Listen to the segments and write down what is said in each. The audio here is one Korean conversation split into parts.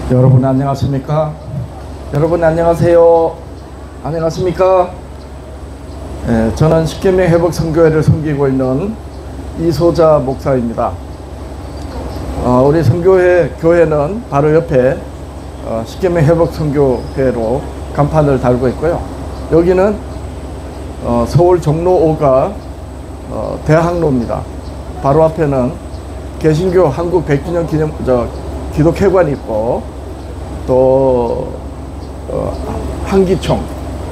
여러분 안녕하십니까? 여러분 안녕하세요. 안녕하십니까? 저는 십계명 회복 선교회를 섬기고 있는 이소자 목사입니다. 우리 교회는 바로 옆에 십계명 회복 선교회로 간판을 달고 있고요. 여기는 서울 종로 5가 대학로입니다. 바로 앞에는 개신교 한국 100주년 기념 기독회관이 있고, 또 한기총,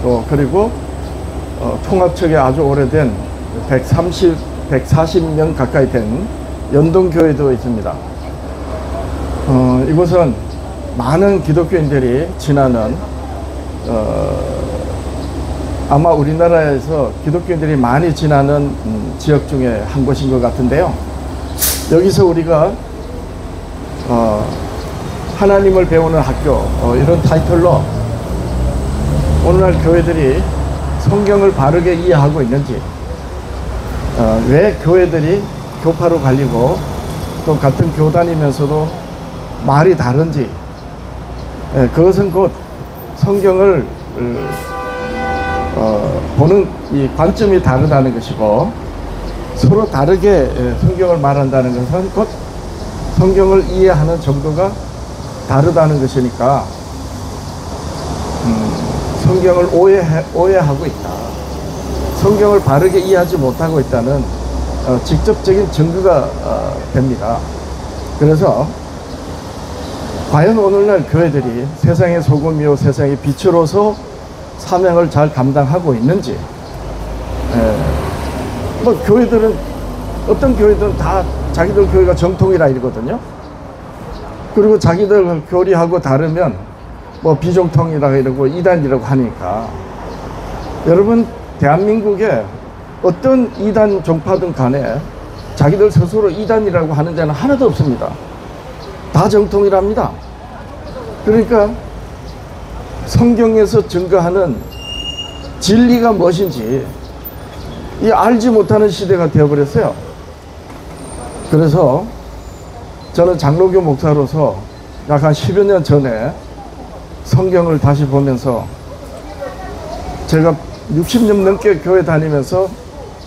또 그리고 통합측에 아주 오래된 140년 가까이 된 연동교회도 있습니다. 이곳은 많은 기독교인들이 지나는 아마 우리나라에서 기독교인들이 많이 지나는 지역 중에 한 곳인 것 같은데요. 여기서 우리가 하나님을 배우는 학교, 이런 타이틀로 오늘날 교회들이 성경을 바르게 이해하고 있는지, 왜 교회들이 교파로 갈리고 또 같은 교 다니면서도 말이 다른지, 그것은 곧 성경을 보는 이 관점이 다르다는 것이고, 서로 다르게 성경을 말한다는 것은 곧 성경을 이해하는 정도가 다르다는 것이니까 성경을 오해하고 있다, 성경을 바르게 이해하지 못하고 있다는 직접적인 증거가 됩니다. 그래서 과연 오늘날 교회들이 세상의 소금이요 세상의 빛으로서 사명을 잘 감당하고 있는지, 뭐 교회들은, 어떤 교회들은 다 자기들 교회가 정통이라 이러거든요. 그리고 자기들 교리하고 다르면 뭐 비정통이라고 이러고 이단이라고 하니까, 여러분 대한민국에 어떤 이단 종파든 간에 자기들 스스로 이단이라고 하는 데는 하나도 없습니다. 다 정통이랍니다. 그러니까 성경에서 증거하는 진리가 무엇인지 이 알지 못하는 시대가 되어버렸어요. 그래서 저는 장로교 목사로서 약 한 10여 년 전에 성경을 다시 보면서, 제가 60년 넘게 교회 다니면서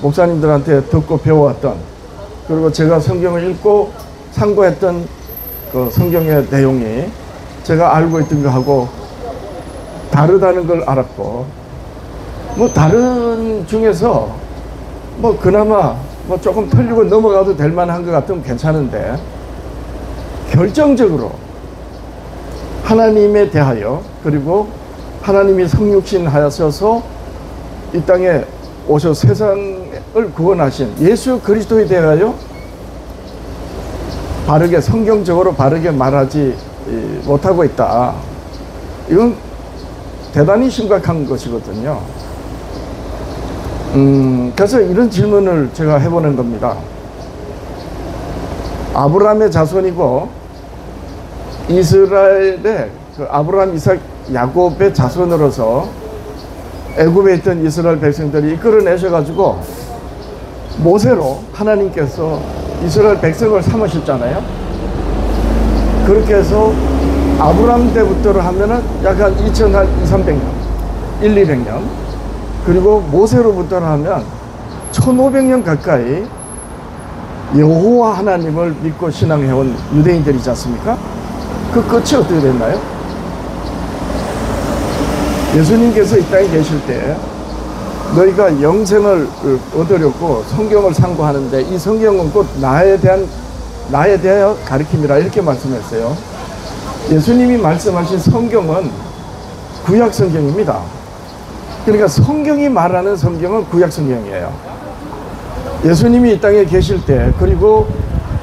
목사님들한테 듣고 배워왔던, 그리고 제가 성경을 읽고 상고했던 그 성경의 내용이 제가 알고 있던 거하고 다르다는 걸 알았고, 뭐 다른 중에서 뭐 그나마 뭐 조금 틀리고 넘어가도 될 만한 것 같으면 괜찮은데, 결정적으로 하나님에 대하여, 그리고 하나님이 성육신 하셔서 이 땅에 오셔 세상을 구원하신 예수 그리스도에 대하여 바르게, 성경적으로 바르게 말하지 못하고 있다. 이건 대단히 심각한 것이거든요. 그래서 이런 질문을 제가 해보는 겁니다. 아브라함의 자손이고 이스라엘의 그 아브라함, 이삭, 야곱의 자손으로서 애굽에 있던 이스라엘 백성들이 이끌어내셔가지고 모세로 하나님께서 이스라엘 백성을 삼으셨잖아요. 그렇게 해서 아브라함 때부터 하면은 약 한 2,300년, 200년, 그리고 모세로부터 하면 1,500년 가까이 여호와 하나님을 믿고 신앙해온 유대인들이지 않습니까? 그 끝이 어떻게 됐나요? 예수님께서 이 땅에 계실 때 너희가 영생을 얻으려고 성경을 상고하는데, 이 성경은 곧 나에 대하여 가르침이라 이렇게 말씀했어요. 예수님이 말씀하신 성경은 구약 성경입니다. 그러니까 성경이 말하는 성경은 구약 성경이에요. 예수님이 이 땅에 계실 때, 그리고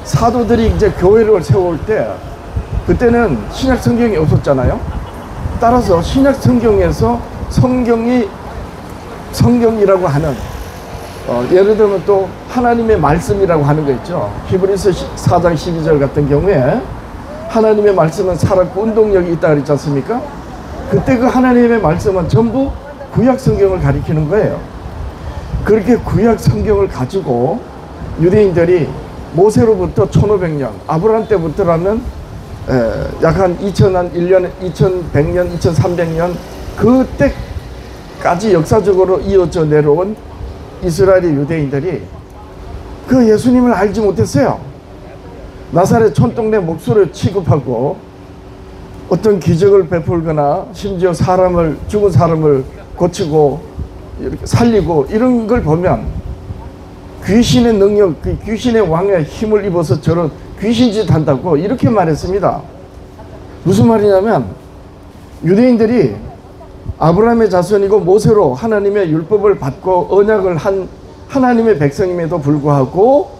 사도들이 이제 교회를 세울 때, 그때는 신약 성경이 없었잖아요. 따라서 신약 성경에서 성경이라고 하는, 예를 들면 또 하나님의 말씀이라고 하는 거 있죠. 히브리서 4장 12절 같은 경우에 하나님의 말씀은 살았고 운동력이 있다 그랬지 않습니까? 그때 그 하나님의 말씀은 전부 구약 성경을 가리키는 거예요. 그렇게 구약 성경을 가지고 유대인들이 모세로부터 1500년, 아브라함 때부터라면 약 한 2001년, 2100년, 2300년 그때까지 역사적으로 이어져 내려온 이스라엘의 유대인들이 그 예수님을 알지 못했어요. 나사렛 촌동네 목수를 취급하고 어떤 기적을 베풀거나 심지어 죽은 사람을 고치고 이렇게 살리고 이런 걸 보면 귀신의 능력, 귀신의 왕의 힘을 입어서 저런 귀신짓 한다고 이렇게 말했습니다. 무슨 말이냐면 유대인들이 아브라함의 자손이고 모세로 하나님의 율법을 받고 언약을 한 하나님의 백성임에도 불구하고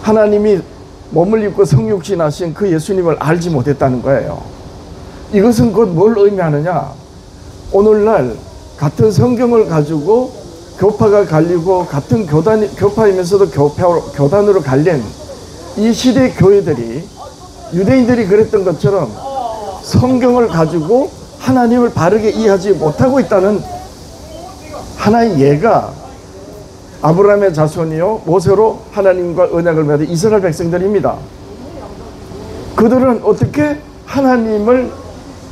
하나님이 몸을 입고 성육신하신 그 예수님을 알지 못했다는 거예요. 이것은 곧 뭘 의미하느냐? 오늘날 같은 성경을 가지고 교파가 갈리고 같은 교파이면서도 교단으로 갈린 이 시대 교회들이 유대인들이 그랬던 것처럼 성경을 가지고 하나님을 바르게 이해하지 못하고 있다는 하나의 예가 아브라함의 자손이요 모세로 하나님과 언약을 맺은 이스라엘 백성들입니다. 그들은 어떻게 하나님을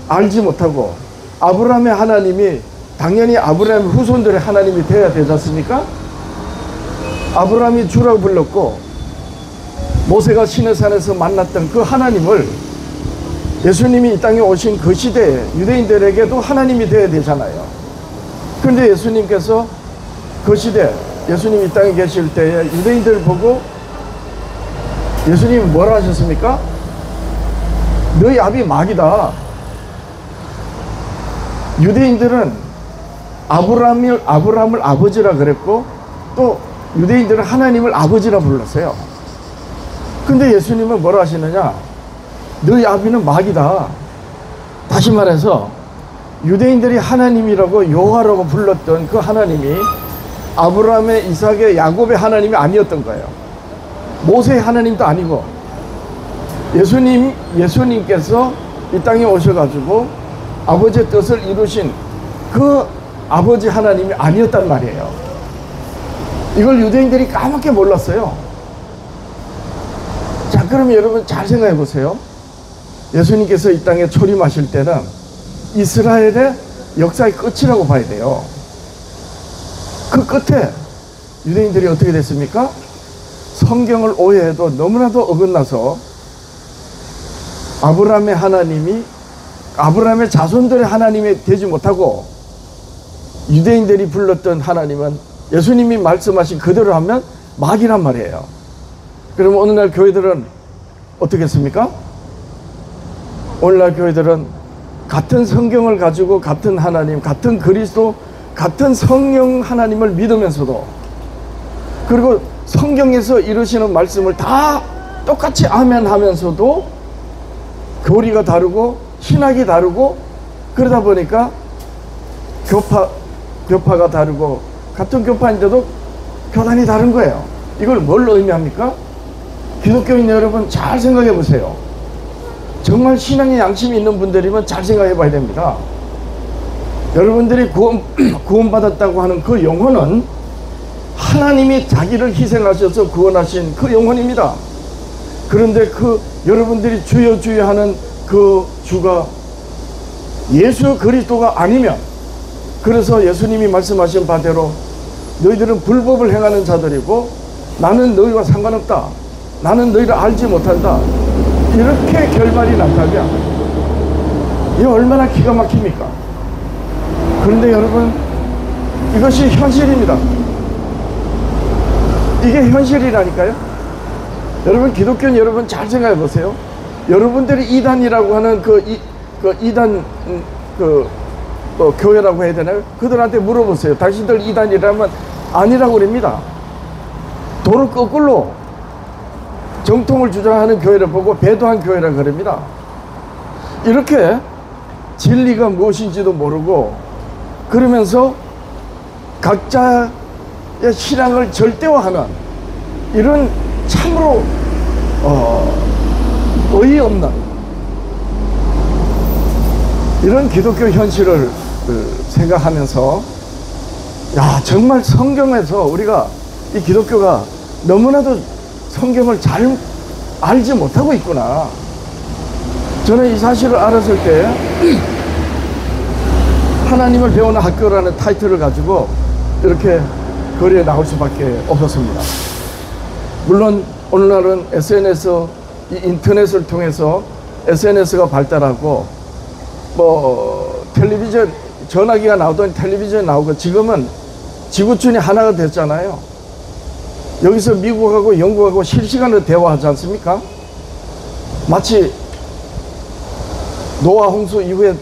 알지 못하고 아브라함의 하나님이 당연히 아브라함의 후손들의 하나님이 되어야 되지 않습니까? 아브라함이 주라고 불렀고 모세가 시내산에서 만났던 그 하나님을 예수님이 이 땅에 오신 그 시대에 유대인들에게도 하나님이 되어야 되잖아요. 그런데 예수님께서 그 시대 예수님이 이 땅에 계실 때에 유대인들 보고 예수님이 뭐라 하셨습니까? 너희 아비 마귀다. 유대인들은 아브라함을 아버지라 그랬고 또 유대인들은 하나님을 아버지라 불렀어요. 근데 예수님은 뭐라 하시느냐? 너희 아비는 마귀다. 다시 말해서 유대인들이 하나님이라고 여호와라고 불렀던 그 하나님이 아브라함의, 이삭의, 야곱의 하나님이 아니었던 거예요. 모세의 하나님도 아니고 예수님께서 이 땅에 오셔가지고 아버지의 뜻을 이루신 그 아버지 하나님이 아니었단 말이에요. 이걸 유대인들이 까맣게 몰랐어요. 자, 그러면 여러분 잘 생각해 보세요. 예수님께서 이 땅에 초림하실 때는 이스라엘의 역사의 끝이라고 봐야 돼요. 그 끝에 유대인들이 어떻게 됐습니까? 성경을 오해해도 너무나도 어긋나서 아브라함의 하나님이 아브라함의 자손들의 하나님이 되지 못하고 유대인들이 불렀던 하나님은 예수님이 말씀하신 그대로 하면 마귀란 말이에요. 그러면 오늘날 교회들은 어떻게 했습니까? 오늘날 교회들은 같은 성경을 가지고 같은 하나님, 같은 그리스도, 같은 성령 하나님을 믿으면서도 그리고 성경에서 이루시는 말씀을 다 똑같이 아멘 하면서도 교리가 다르고 신학이 다르고 그러다 보니까 교파가 다르고 같은 교파인데도 교단이 다른 거예요. 이걸 뭘 의미합니까? 기독교인 여러분 잘 생각해 보세요. 정말 신앙의 양심이 있는 분들이면 잘 생각해 봐야 됩니다. 여러분들이 구원받았다고 하는 그 영혼은 하나님이 자기를 희생하셔서 구원하신 그 영혼입니다. 그런데 그 여러분들이 주여 주여 하는 그 주가 예수 그리스도가 아니면, 그래서 예수님이 말씀하신 바대로 너희들은 불법을 행하는 자들이고 나는 너희와 상관없다, 나는 너희를 알지 못한다, 이렇게 결말이 난다면 이 얼마나 기가 막힙니까? 그런데 여러분, 이것이 현실입니다. 이게 현실이라니까요. 여러분, 기독교인 여러분 잘 생각해 보세요. 여러분들이 이단이라고 하는 이단 교회라고 해야 되나요? 그들한테 물어보세요. 당신들 이단이라면 아니라고 그럽니다. 도로 거꾸로 정통을 주장하는 교회를 보고 배도한 교회라고 그럽니다. 이렇게 진리가 무엇인지도 모르고 그러면서 각자의 신앙을 절대화하는 이런 참으로 어이없는 이런 기독교 현실을 생각하면서 야, 정말 성경에서 우리가 이 기독교가 너무나도 성경을 잘 알지 못하고 있구나. 저는 이 사실을 알았을 때 하나님을 배우는 학교라는 타이틀을 가지고 이렇게 거리에 나올 수밖에 없었습니다. 물론 오늘날은 SNS, 이 인터넷을 통해서 SNS가 발달하고 뭐 텔레비전, 전화기가 나오더니 텔레비전이 나오고 지금은 지구촌이 하나가 됐잖아요. 여기서 미국하고 영국하고 실시간으로 대화하지 않습니까? 마치 노아 홍수 이후에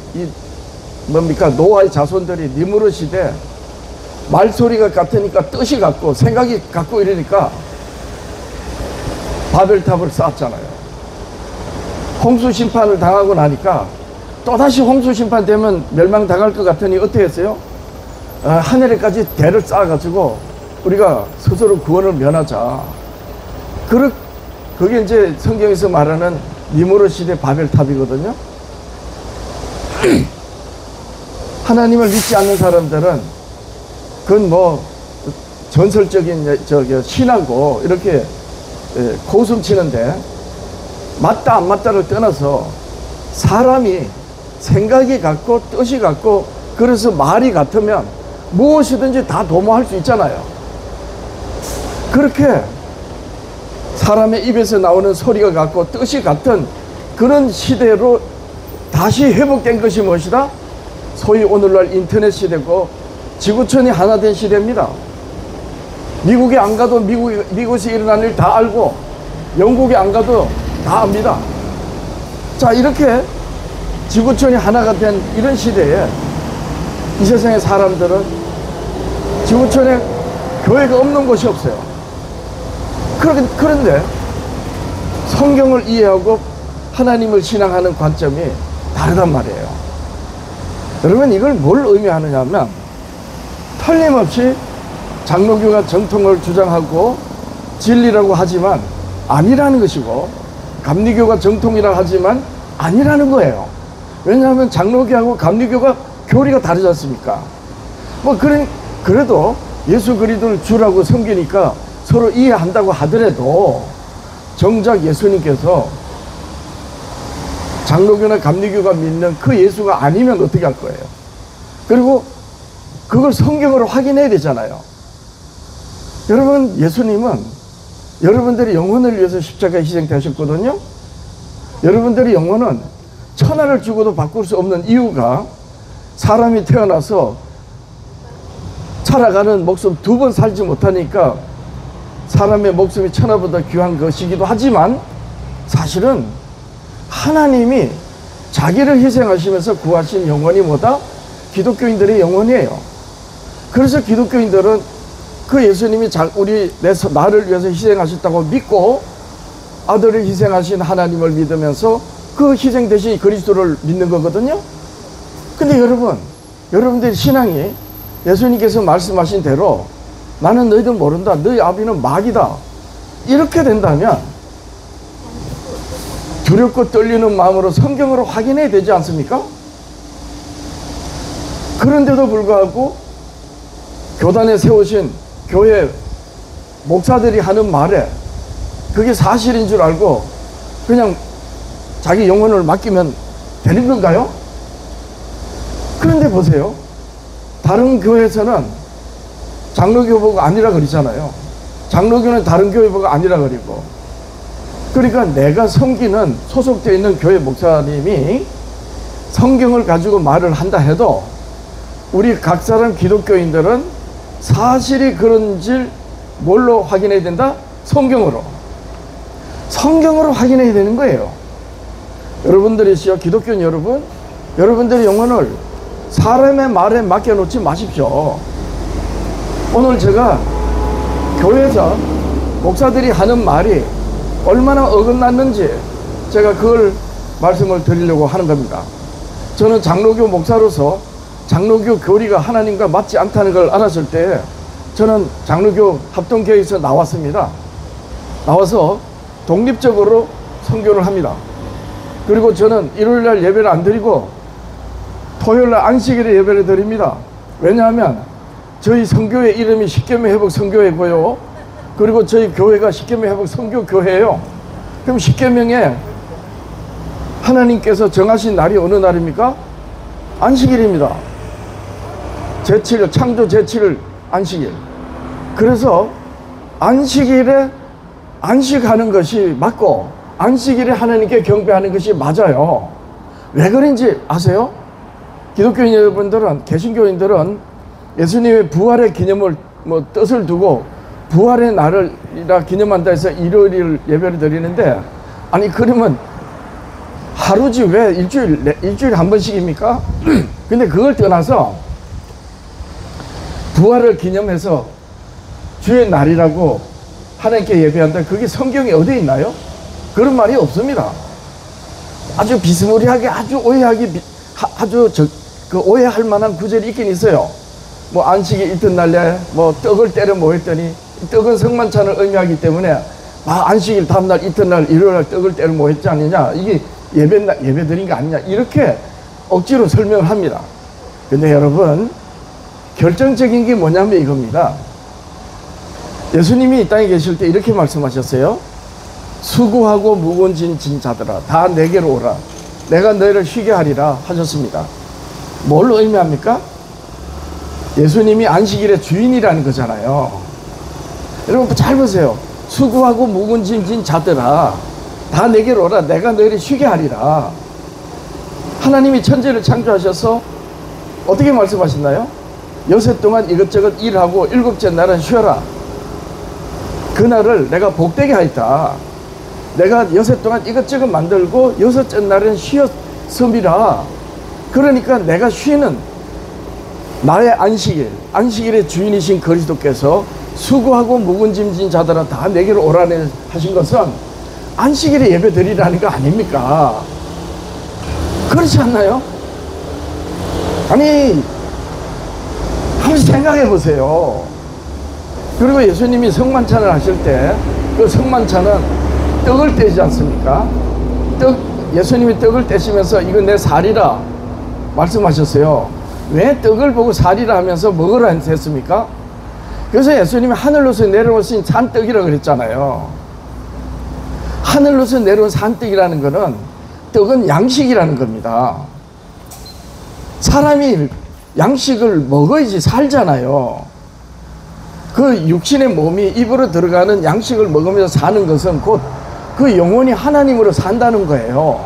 노아의 자손들이 니무르 시대 말소리가 같으니까 뜻이 같고 생각이 같고 이러니까 바벨탑을 쌓았잖아요. 홍수 심판을 당하고 나니까 또다시 홍수 심판 되면 멸망당할 것 같으니 어떻게 했어요? 하늘에까지 대를 쌓아가지고 우리가 스스로 구원을 면하자. 그게 이제 성경에서 말하는 니무르 시대 바벨탑이거든요. 하나님을 믿지 않는 사람들은 그건 뭐 전설적인 신하고 이렇게 고숨 치는데 맞다 안 맞다를 떠나서 사람이 생각이 같고 뜻이 같고 그래서 말이 같으면 무엇이든지 다 도모할 수 있잖아요. 그렇게 사람의 입에서 나오는 소리가 같고 뜻이 같은 그런 시대로 다시 회복된 것이 무엇이다? 소위 오늘날 인터넷 시대고 지구촌이 하나 된 시대입니다. 미국에 안 가도 미국에서 일어나는 일 다 알고 영국에 안 가도 다 압니다. 자, 이렇게 지구촌이 하나가 된 이런 시대에 이 세상의 사람들은 지구촌에 교회가 없는 곳이 없어요. 그런데 성경을 이해하고 하나님을 신앙하는 관점이 다르단 말이에요. 여러분, 이걸 뭘 의미하느냐 하면 틀림없이 장로교가 정통을 주장하고 진리라고 하지만 아니라는 것이고, 감리교가 정통이라고 하지만 아니라는 거예요. 왜냐하면 장로교하고 감리교가 교리가 다르지 않습니까? 그래도 예수 그리스도를 주라고 섬기니까 서로 이해한다고 하더라도 정작 예수님께서 장로교나 감리교가 믿는 그 예수가 아니면 어떻게 할 거예요? 그리고 그걸 성경으로 확인해야 되잖아요. 여러분, 예수님은 여러분들의 영혼을 위해서 십자가에 희생되셨거든요. 여러분들의 영혼은 천하를 주고도 바꿀 수 없는 이유가 사람이 태어나서 살아가는 목숨 2번 살지 못하니까 사람의 목숨이 천하보다 귀한 것이기도 하지만 사실은 하나님이 자기를 희생하시면서 구하신 영혼이 뭐다? 기독교인들의 영혼이에요. 그래서 기독교인들은 그 예수님이 나를 위해서 희생하셨다고 믿고 아들을 희생하신 하나님을 믿으면서 그 희생 대신 그리스도를 믿는 거거든요. 근데 여러분들의 신앙이 예수님께서 말씀하신 대로 나는 너희들 모른다, 너희 아비는 마귀다, 이렇게 된다면 두렵고 떨리는 마음으로 성경으로 확인해야 되지 않습니까? 그런데도 불구하고 교단에 세우신 교회 목사들이 하는 말에 그게 사실인 줄 알고 그냥 자기 영혼을 맡기면 되는 건가요? 그런데 보세요. 다른 교회에서는 장로교 보고 아니라 그러잖아요. 장로교는 다른 교회 보고 아니라 그리고. 그러니까 내가 섬기는 소속되어 있는 교회 목사님이 성경을 가지고 말을 한다 해도 우리 각 사람 기독교인들은 사실이 그런지 뭘로 확인해야 된다? 성경으로 확인해야 되는 거예요. 여러분들이시여, 기독교인 여러분, 여러분들의 영혼을 사람의 말에 맡겨놓지 마십시오. 오늘 제가 교회에서 목사들이 하는 말이 얼마나 어긋났는지 제가 그걸 말씀을 드리려고 하는 겁니다. 저는 장로교 목사로서 장로교 교리가 하나님과 맞지 않다는 걸 알았을 때 저는 장로교 합동교회에서 나왔습니다. 나와서 독립적으로 선교를 합니다. 그리고 저는 일요일날 예배를 안 드리고 토요일날 안식일에 예배를 드립니다. 왜냐하면 저희 선교회 이름이 십계명 회복 선교회고요, 그리고 저희 교회가 십계명 회복 선교교회예요. 그럼 십계명에 하나님께서 정하신 날이 어느 날입니까? 안식일입니다. 제7일, 창조 제7일 안식일. 그래서 안식일에 안식하는 것이 맞고 안식일에 하나님께 경배하는 것이 맞아요. 왜 그런지 아세요? 기독교인 여러분들은, 개신교인들은 예수님의 부활의 기념을 뜻을 두고 부활의 날을이라 기념한다 해서 일요일 예배를 드리는데, 아니 그러면 하루지 왜 일주일에 한 번씩입니까? 근데 그걸 떠나서 부활을 기념해서 주의 날이라고 하나님께 예배한다, 그게 성경에 어디 있나요? 그런 말이 없습니다. 아주 비스무리하게, 아주 오해하기, 그 오해할 만한 구절이 있긴 있어요. 뭐 안식일 이튿날에 뭐 떡을 때려 모였더니, 떡은 성만찬을 의미하기 때문에 안식일 다음날 이튿날 일요일날 떡을 때려 모였지 않느냐, 이게 예배 드린 거 아니냐, 이렇게 억지로 설명을 합니다. 근데 여러분, 결정적인 게 뭐냐면 이겁니다. 예수님이 이 땅에 계실 때 이렇게 말씀하셨어요. 수고하고 무거운 짐진 자들아 다 내게로 오라, 내가 너희를 쉬게 하리라 하셨습니다. 뭘 의미합니까? 예수님이 안식일의 주인이라는 거잖아요. 여러분 잘 보세요. 수고하고 무거운 짐진 자들아 다 내게로 오라, 내가 너희를 쉬게 하리라. 하나님이 천지를 창조하셔서 어떻게 말씀하셨나요? 여섯 동안 이것저것 일하고 일곱째 날은 쉬어라. 그날을 내가 복되게 하였다. 내가 여섯 동안 이것저것 만들고 여섯째 날은 쉬었음이라. 그러니까 내가 쉬는 나의 안식일의 주인이신 그리스도께서 수고하고 무거운 짐진 자들아 다 내게로 오라네 하신 것은 안식일에 예배 드리라는 거 아닙니까? 그렇지 않나요? 아니, 한번 생각해 보세요. 그리고 예수님이 성만찬을 하실 때 그 성만찬은 떡을 떼지 않습니까? 예수님이 떡을 떼시면서 이거 내 살이라 말씀하셨어요. 왜 떡을 보고 살이라 하면서 먹으라 했습니까? 그래서 예수님이 하늘로서 내려오신 산떡이라고 그랬잖아요. 하늘로서 내려온 산떡이라는 거는, 떡은 양식이라는 겁니다. 사람이 양식을 먹어야지 살잖아요. 그 육신의 몸이 입으로 들어가는 양식을 먹으면서 사는 것은 곧 그 영혼이 하나님으로 산다는 거예요.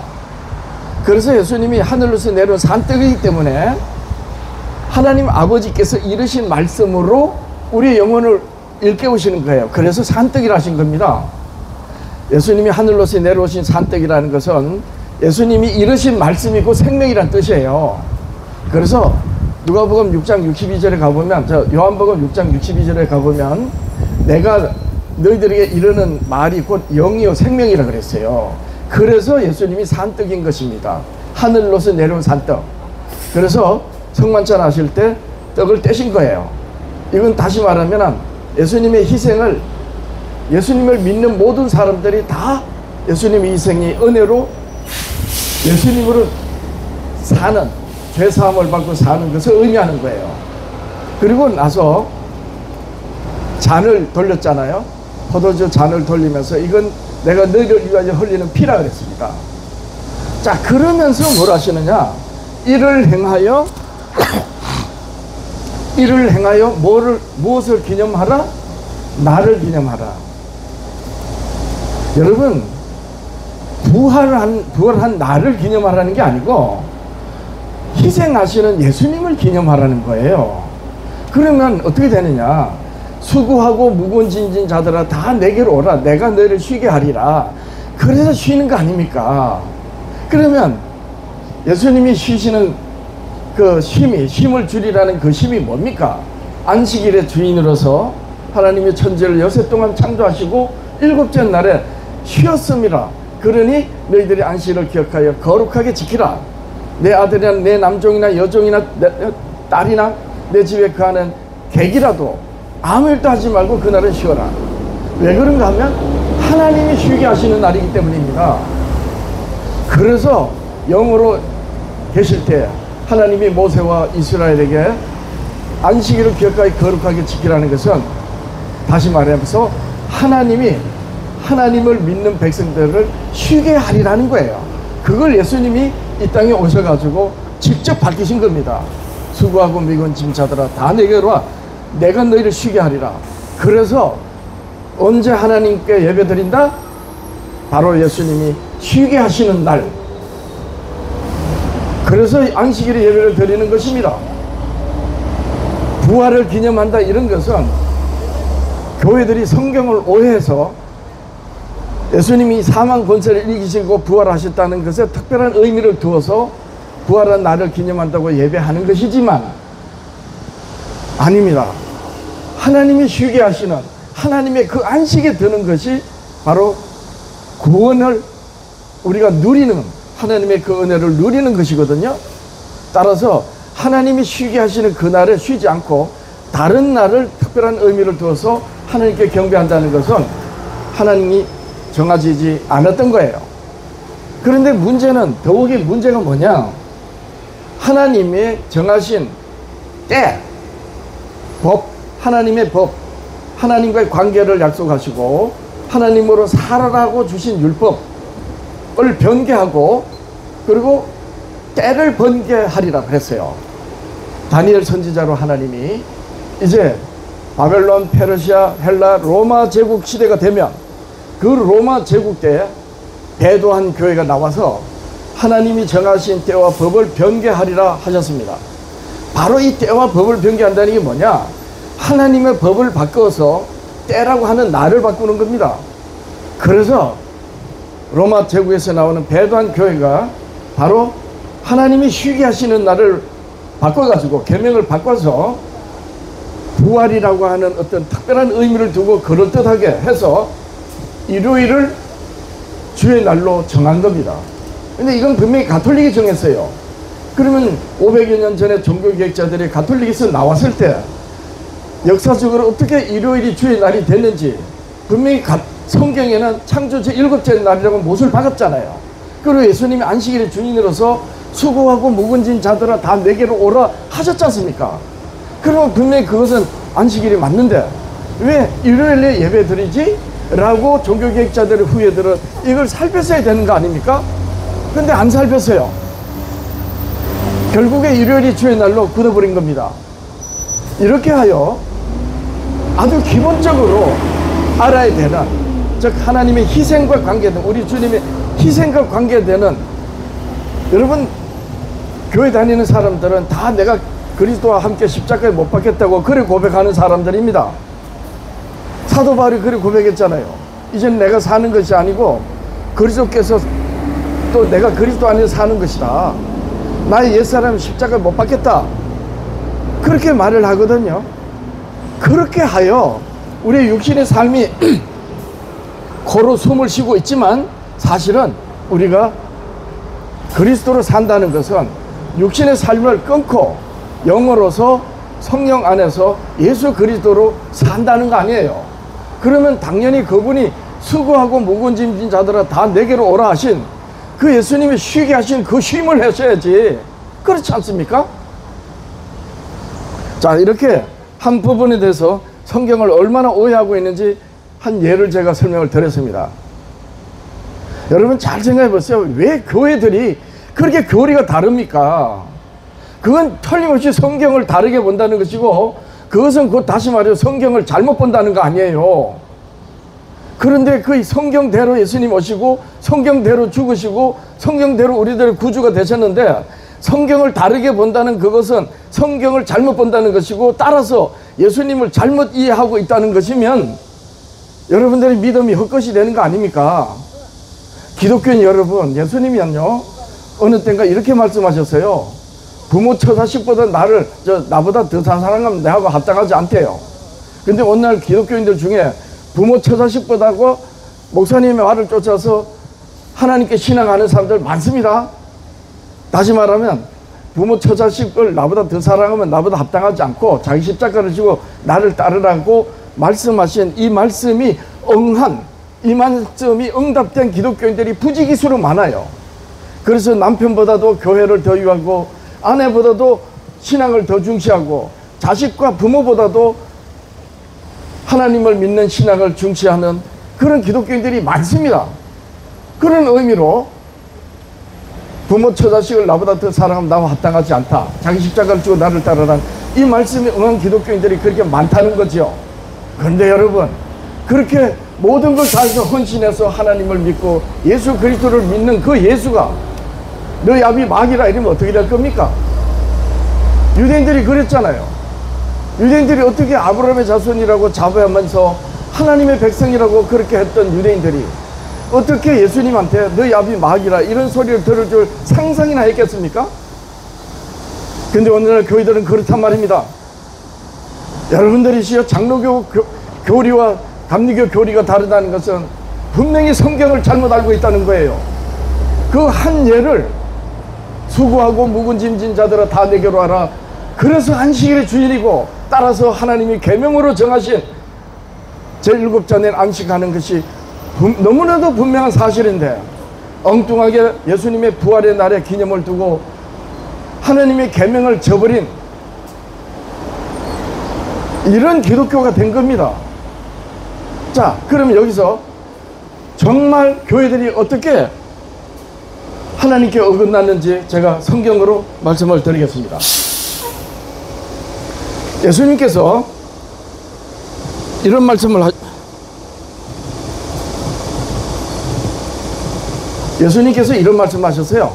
그래서 예수님이 하늘로서 내려온 산떡이기 때문에 하나님 아버지께서 이르신 말씀으로 우리의 영혼을 일깨우시는 거예요. 그래서 산떡이라 하신 겁니다. 예수님이 하늘로서 내려오신 산떡이라는 것은 예수님이 이르신 말씀이고 생명이란 뜻이에요. 그래서 누가복음 6장 62절에 가보면, 요한복음 6장 62절에 가보면 내가 너희들에게 이르는 말이 곧 영이요 생명이라 그랬어요. 그래서 예수님이 산떡인 것입니다. 하늘로서 내려온 산떡. 그래서 성만찬 하실 때 떡을 떼신 거예요. 이건 다시 말하면 예수님의 희생을, 예수님을 믿는 모든 사람들이 다 예수님의 희생이 은혜로 예수님으로 사는, 죄사함을 받고 사는 것을 의미하는 거예요. 그리고 나서 잔을 돌렸잖아요. 포도주 잔을 돌리면서 이건 내가 너희를 위하여 흘리는 피라 그랬습니다. 자, 그러면서 뭘 하시느냐? 이를 행하여 무엇을 기념하라? 나를 기념하라. 여러분, 부활한 나를 기념하라는 게 아니고 희생하시는 예수님을 기념하라는 거예요. 그러면 어떻게 되느냐? 수고하고 무거운 짐진 자들아 다 내게로 오라, 내가 너희를 쉬게 하리라. 그래서 쉬는 거 아닙니까? 그러면 예수님이 쉬시는 그 쉼을 줄이라는 그 쉼이 뭡니까? 안식일의 주인으로서 하나님이 천지를 여섯 동안 창조하시고 일곱째 날에 쉬었음이라. 그러니 너희들이 안식일을 기억하여 거룩하게 지키라. 내 아들이나 내 남종이나 여종이나 내 딸이나 내 집에 거하는 객이라도 아무 일도 하지 말고 그날은 쉬어라. 왜 그런가 하면 하나님이 쉬게 하시는 날이기 때문입니다. 그래서 영으로 계실 때 하나님이 모세와 이스라엘에게 안식일을 기억하여 거룩하게 지키라는 것은, 다시 말해서 하나님이 하나님을 믿는 백성들을 쉬게 하리라는 거예요. 그걸 예수님이 이 땅에 오셔가지고 직접 밝히신 겁니다. 수고하고 미군 짐 자들아 다 내게로 와 내가 너희를 쉬게 하리라. 그래서 언제 하나님께 예배 드린다? 바로 예수님이 쉬게 하시는 날. 그래서 안식일에 예배를 드리는 것입니다. 부활을 기념한다 이런 것은 교회들이 성경을 오해해서 예수님이 사망 권세를 이기시고 부활하셨다는 것에 특별한 의미를 두어서 부활한 날을 기념한다고 예배하는 것이지만 아닙니다. 하나님이 쉬게 하시는 하나님의 그 안식에 드는 것이 바로 구원을 우리가 누리는 하나님의 그 은혜를 누리는 것이거든요. 따라서 하나님이 쉬게 하시는 그날에 쉬지 않고 다른 날을 특별한 의미를 두어서 하나님께 경배한다는 것은 하나님이 정하지 않았던 거예요. 그런데 문제는 더욱이 문제가 뭐냐, 하나님의 정하신 때, 법, 하나님의 법, 하나님과의 관계를 약속하시고 하나님으로 살아라고 주신 율법을 변개하고 그리고 때를 번개하리라 그랬어요. 다니엘 선지자로 하나님이 이제 바벨론, 페르시아, 헬라, 로마 제국 시대가 되면 그 로마 제국 때에 배도한 교회가 나와서 하나님이 정하신 때와 법을 변개하리라 하셨습니다. 바로 이 때와 법을 변개한다는 게 뭐냐, 하나님의 법을 바꿔서 때라고 하는 날을 바꾸는 겁니다. 그래서 로마 제국에서 나오는 배도한 교회가 바로 하나님이 쉬게 하시는 날을 바꿔가지고 계명을 바꿔서 부활이라고 하는 어떤 특별한 의미를 두고 그럴듯하게 해서 일요일을 주의 날로 정한 겁니다. 근데 이건 분명히 가톨릭이 정했어요. 그러면 500여 년 전에 종교개혁자들이 가톨릭에서 나왔을 때 역사적으로 어떻게 일요일이 주의 날이 됐는지 분명히 성경에는 창조 제7째 날이라고 못을 박았잖아요. 그리고 예수님이 안식일의 주인으로서 수고하고 묵은진 자들아 다 내게로 오라 하셨지 않습니까? 그러면 분명히 그것은 안식일이 맞는데 왜 일요일에 예배 드리지? 라고 종교개혁자들의 후예들은 이걸 살폈어야 되는 거 아닙니까? 근데 안 살폈어요. 결국에 일요일이 주의 날로 굳어버린 겁니다. 이렇게 하여 아주 기본적으로 알아야 되는, 즉 하나님의 희생과 관계된, 우리 주님의 희생과 관계되는, 여러분 교회 다니는 사람들은 다 내가 그리스도와 함께 십자가에 못 박혔다고 그래 고백하는 사람들입니다. 사도 바울이 그래 고백했잖아요. 이제는 내가 사는 것이 아니고 그리스도께서 또 내가 그리스도 안에서 사는 것이다. 나의 옛사람은 십자가에 못 박혔다. 그렇게 말을 하거든요. 그렇게 하여 우리의 육신의 삶이 코로 숨을 쉬고 있지만 사실은 우리가 그리스도로 산다는 것은 육신의 삶을 끊고 영으로서 성령 안에서 예수 그리스도로 산다는 거 아니에요. 그러면 당연히 그분이 수고하고 묵은짐진 자들아 다 내게로 오라 하신 그 예수님이 쉬게 하신 그 쉼을 하셔야지. 그렇지 않습니까? 자, 이렇게 한 부분에 대해서 성경을 얼마나 오해하고 있는지 한 예를 제가 설명을 드렸습니다. 여러분 잘 생각해 보세요. 왜 교회들이 그렇게 교리가 다릅니까? 그건 틀림없이 성경을 다르게 본다는 것이고, 그것은 곧 다시 말해서 성경을 잘못 본다는 거 아니에요. 그런데 그 성경대로 예수님 오시고 성경대로 죽으시고 성경대로 우리들의 구주가 되셨는데, 성경을 다르게 본다는 그것은 성경을 잘못 본다는 것이고, 따라서 예수님을 잘못 이해하고 있다는 것이면 여러분들의 믿음이 헛것이 되는 거 아닙니까? 기독교인 여러분, 예수님이요 어느 때인가 이렇게 말씀하셨어요. 부모 처자식보다 나보다 더 사랑하면 내하고 합당하지 않대요. 근데 오늘 기독교인들 중에 부모 처자식보다고 목사님의 말을 쫓아서 하나님께 신앙하는 사람들 많습니다. 다시 말하면 부모 처자식을 나보다 더 사랑하면 나보다 합당하지 않고 자기 십자가를 지고 나를 따르라고 말씀하신 이 말씀이 이 말씀이 응답된 기독교인들이 부지기수로 많아요. 그래서 남편보다도 교회를 더 유하고 아내보다도 신앙을 더 중시하고 자식과 부모보다도 하나님을 믿는 신앙을 중시하는 그런 기독교인들이 많습니다. 그런 의미로 부모 처자식을 나보다 더 사랑하면 나와 합당하지 않다. 자기 십자가를 주고 나를 따르란 이 말씀에 응한 기독교인들이 그렇게 많다는 거죠. 그런데 여러분, 그렇게 모든 걸 다해서 헌신해서 하나님을 믿고 예수 그리스도를 믿는 그 예수가 너희 아비 마귀라 이러면 어떻게 될 겁니까? 유대인들이 그랬잖아요. 유대인들이 어떻게 아브라함의 자손이라고 자부하면서 하나님의 백성이라고 그렇게 했던 유대인들이 어떻게 예수님한테 너희 아비 마귀라 이런 소리를 들을 줄 상상이나 했겠습니까? 근데 오늘날 교회들은 그렇단 말입니다. 여러분들이시여, 장로교 교리와 감리교 교리가 다르다는 것은 분명히 성경을 잘못 알고 있다는 거예요. 그 한 예를 수고하고 묵은짐진 자들아 다 내게로 와라. 그래서 안식일의 주일이고 따라서 하나님이 계명으로 정하신 제7자 안식하는 것이 너무나도 분명한 사실인데 엉뚱하게 예수님의 부활의 날에 기념을 두고 하나님의 계명을 저버린 이런 기독교가 된 겁니다. 자, 그러면 여기서 정말 교회들이 어떻게 하나님께 어긋났는지 제가 성경으로 말씀을 드리겠습니다. 예수님께서 이런 말씀을 예수님께서 이런 말씀하셨어요.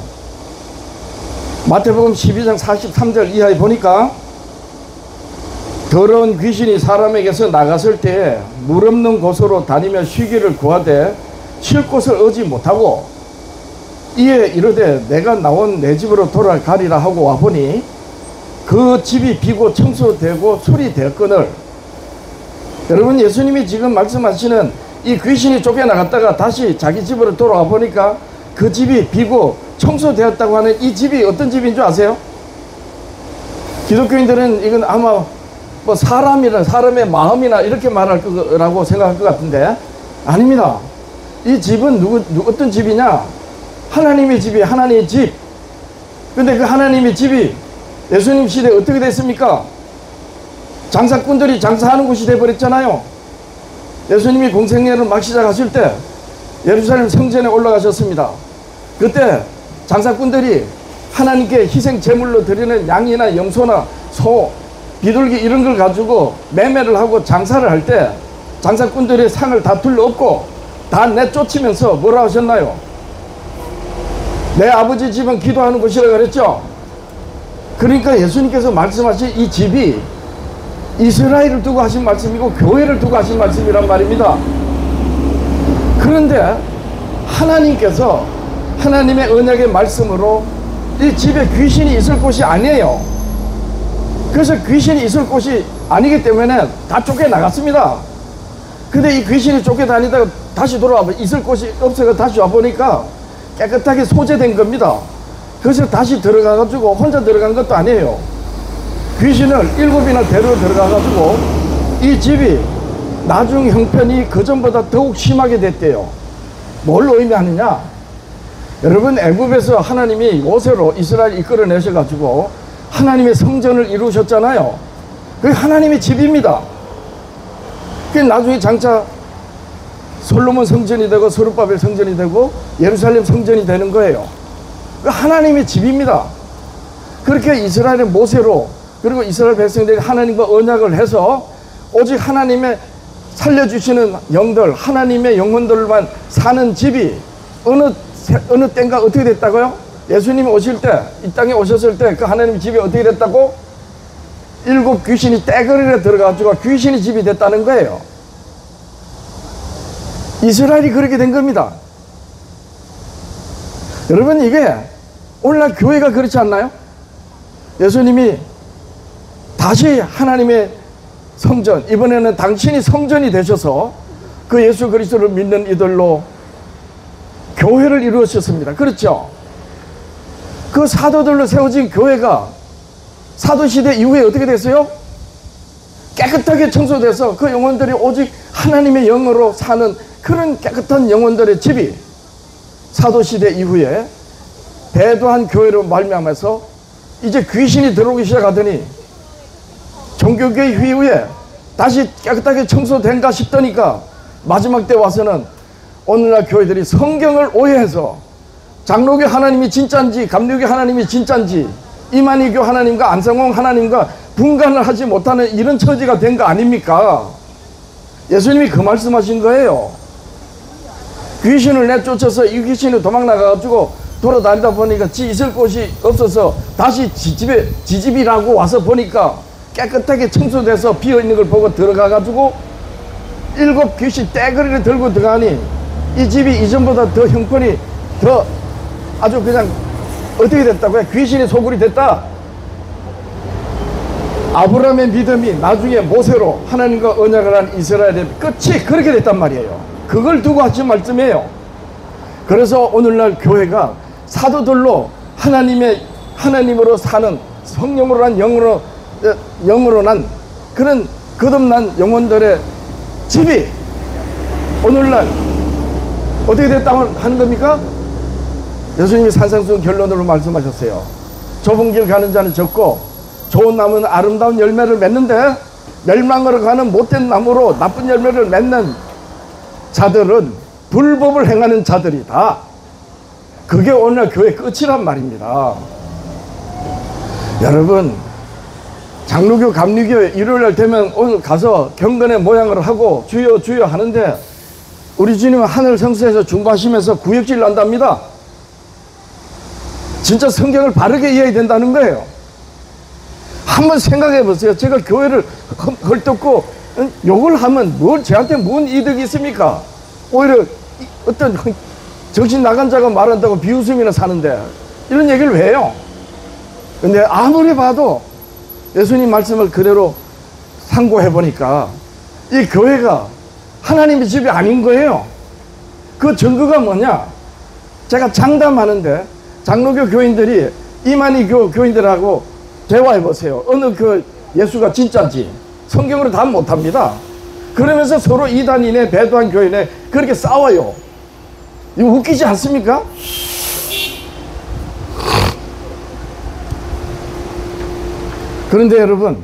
마태복음 12장 43절 이하에 보니까 더러운 귀신이 사람에게서 나갔을 때 물 없는 곳으로 다니며 쉬기를 구하되 쉴 곳을 얻지 못하고 이에 이르되 내가 나온 내 집으로 돌아가리라 하고 와보니 그 집이 비고 청소되고 수리되었거늘. 여러분, 예수님이 지금 말씀하시는 이 귀신이 쫓겨나갔다가 다시 자기 집으로 돌아와 보니까 그 집이 비고 청소되었다고 하는 이 집이 어떤 집인 줄 아세요? 기독교인들은 이건 아마 뭐 사람의 마음이나 이렇게 말할 거라고 생각할 것 같은데 아닙니다. 이 집은 어떤 집이냐? 하나님의 집이 하나님의 집. 근데 그 하나님의 집이 예수님 시대에 어떻게 됐습니까? 장사꾼들이 장사하는 곳이 돼버렸잖아요. 예수님이 공생애를 막 시작하실 때 예루살렘 성전에 올라가셨습니다. 그때 장사꾼들이 하나님께 희생 제물로 드리는 양이나 염소나 소, 비둘기 이런 걸 가지고 매매를 하고 장사를 할 때 장사꾼들의 상을 다 둘러엎고 다 내쫓으면서 뭐라 하셨나요? 내 아버지 집은 기도하는 곳이라 그랬죠. 그러니까 예수님께서 말씀하신 이 집이 이스라엘을 두고 하신 말씀이고 교회를 두고 하신 말씀이란 말입니다. 그런데 하나님께서 하나님의 언약의 말씀으로 이 집에 귀신이 있을 곳이 아니에요. 그래서 귀신이 있을 곳이 아니기 때문에 다 쫓겨나갔습니다. 근데 이 귀신이 쫓겨다니다가 다시 돌아와 있을 곳이 없어서 다시 와보니까 깨끗하게 소재된 겁니다. 그래서 다시 들어가가지고 혼자 들어간 것도 아니에요. 귀신을 7이나 데리고 들어가가지고 이 집이 나중 형편이 그전보다 더욱 심하게 됐대요. 뭘 의미하느냐? 여러분, 애굽에서 하나님이 모세로 이스라엘 이끌어내셔가지고 하나님의 성전을 이루셨잖아요. 그게 하나님의 집입니다. 그게 나중에 장차 솔로몬 성전이 되고 스룹바벨 성전이 되고 예루살렘 성전이 되는 거예요. 하나님의 집입니다. 그렇게 이스라엘의 모세로 그리고 이스라엘 백성들이 하나님과 언약을 해서 오직 하나님의 살려주시는 영들, 하나님의 영혼들만 사는 집이 어느 때인가 어떻게 됐다고요? 예수님이 오실 때, 이 땅에 오셨을 때 그 하나님 집이 어떻게 됐다고? 7 귀신이 떼거리에 들어가가지고 귀신이 집이 됐다는 거예요. 이스라엘이 그렇게 된 겁니다. 여러분, 이게 오늘날 교회가 그렇지 않나요? 예수님이 다시 하나님의 성전, 이번에는 당신이 성전이 되셔서 그 예수 그리스도를 믿는 이들로 교회를 이루셨습니다. 그렇죠? 그 사도들로 세워진 교회가 사도시대 이후에 어떻게 됐어요? 깨끗하게 청소돼서 그 영혼들이 오직 하나님의 영으로 사는 그런 깨끗한 영혼들의 집이 사도시대 이후에 대도한 교회로 말미암아서 이제 귀신이 들어오기 시작하더니 종교개혁 이후에 다시 깨끗하게 청소된가 싶더니까 마지막 때 와서는 오늘날 교회들이 성경을 오해해서 장로교 하나님이 진짜인지 감리교 하나님이 진짜인지 이만희교 하나님과 안성홍 하나님과 분간을 하지 못하는 이런 처지가 된 거 아닙니까? 예수님이 그 말씀하신 거예요. 귀신을 내쫓아서 이 귀신이 도망나가가지고 돌아다니다 보니까 지 있을 곳이 없어서 다시 지집이라고 와서 보니까 깨끗하게 청소돼서 비어있는 걸 보고 들어가가지고 7 귀신 떼거리를 들고 들어가니 이 집이 이전보다 더 형편이 더 아주 그냥 어떻게 됐다고요? 귀신이 소굴이 됐다. 아브라함의 믿음이 나중에 모세로 하나님과 언약을 한 이스라엘의 끝이 그렇게 됐단 말이에요. 그걸 두고 하신 말씀이에요. 그래서 오늘날 교회가 사도들로 하나님으로 사는 성령으로 난 영으로 난 그런 거듭난 영혼들의 집이 오늘날 어떻게 됐다고 하는 겁니까? 예수님이 산상수훈 결론으로 말씀하셨어요. 좁은 길 가는 자는 적고 좋은 나무는 아름다운 열매를 맺는데 멸망으로 가는 못된 나무로 나쁜 열매를 맺는 자들은 불법을 행하는 자들이다. 그게 오늘 교회 끝이란 말입니다. 여러분, 장로교 감리교 일요일날 되면 오늘 가서 경건의 모양을 하고 주여 주여 하는데 우리 주님은 하늘 성수에서 중보하시면서 구역질 난답니다. 진짜 성경을 바르게 이해해야 된다는 거예요. 한번 생각해 보세요. 제가 교회를 헐뜯고 욕을 하면 저한테 뭔 이득이 있습니까? 오히려 어떤 정신 나간 자가 말한다고 비웃음이나 사는데 이런 얘기를 왜 해요? 근데 아무리 봐도 예수님 말씀을 그대로 상고해 보니까 이 교회가 하나님의 집이 아닌 거예요. 그 증거가 뭐냐? 제가 장담하는데 장로교 교인들이 이만희 교인들하고 대화해 보세요. 어느 예수가 진짜인지 성경으로 답 못합니다. 그러면서 서로 이단이네 배도한 교인에 그렇게 싸워요. 이거 웃기지 않습니까? 그런데 여러분,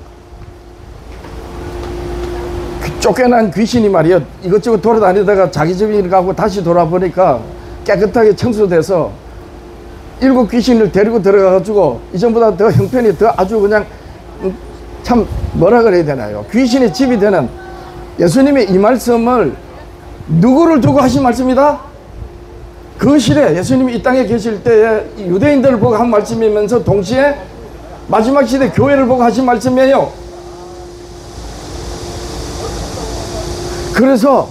쫓겨난 귀신이 말이야 이것저것 돌아다니다가 자기 집에 가고 다시 돌아보니까 깨끗하게 청소돼서 7 귀신을 데리고 들어가가지고 이전보다 더 형편이 더 아주 그냥 참 뭐라 그래야 되나요? 귀신의 집이 되는 예수님의 이 말씀을 누구를 두고 하신 말씀이다? 그 시대 예수님이 이 땅에 계실 때에 유대인들을 보고 한 말씀이면서 동시에 마지막 시대 교회를 보고 하신 말씀이에요. 그래서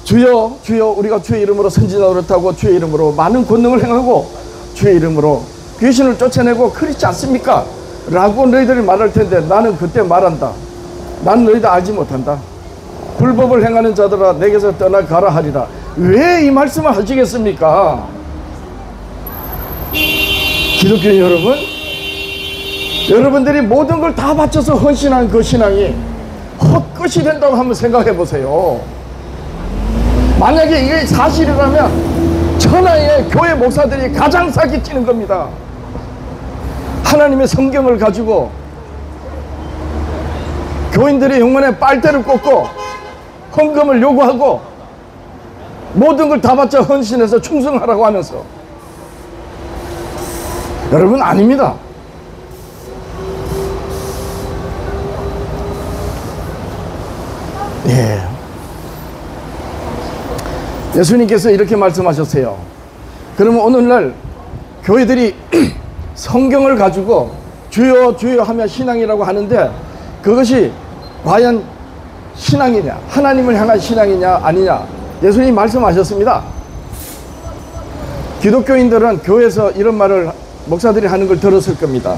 주여 주여 우리가 주의 이름으로 선지자 노릇하고 주의 이름으로 많은 권능을 행하고 주의 이름으로 귀신을 쫓아내고 그렇지 않습니까? 라고 너희들이 말할 텐데 나는 그때 말한다. 난 너희들 알지 못한다. 불법을 행하는 자들아 내게서 떠나가라 하리라. 왜 이 말씀을 하시겠습니까? 기독교 여러분, 여러분들이 모든 걸 다 바쳐서 헌신한 그 신앙이 헛것이 된다고 한번 생각해 보세요. 만약에 이게 사실이라면 천하의 교회 목사들이 가장 사기치는 겁니다. 하나님의 성경을 가지고 교인들의 영혼에 빨대를 꽂고 헌금을 요구하고 모든 걸 다 바쳐 헌신해서 충성하라고 하면서 여러분 아닙니다. 예. 예수님께서 이렇게 말씀하셨어요. 그러면 오늘날 교회들이 성경을 가지고 주여 주여 하며 신앙이라고 하는데 그것이 과연 신앙이냐 하나님을 향한 신앙이냐 아니냐 예수님이 말씀하셨습니다. 기독교인들은 교회에서 이런 말을 목사들이 하는 걸 들었을 겁니다.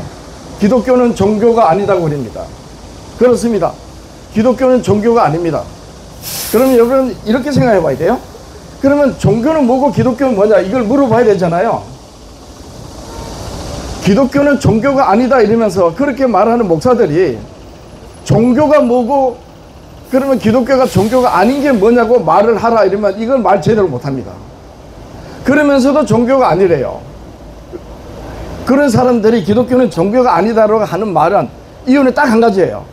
기독교는 종교가 아니다고 그럽니다. 그렇습니다. 기독교는 종교가 아닙니다. 그러면 여러분 이렇게 생각해 봐야 돼요. 그러면 종교는 뭐고 기독교는 뭐냐 이걸 물어봐야 되잖아요. 기독교는 종교가 아니다 이러면서 그렇게 말하는 목사들이 종교가 뭐고 그러면 기독교가 종교가 아닌 게 뭐냐고 말을 하라 이러면 이걸 말 제대로 못합니다. 그러면서도 종교가 아니래요. 그런 사람들이 기독교는 종교가 아니다라고 하는 말은 이유는 딱 한 가지예요.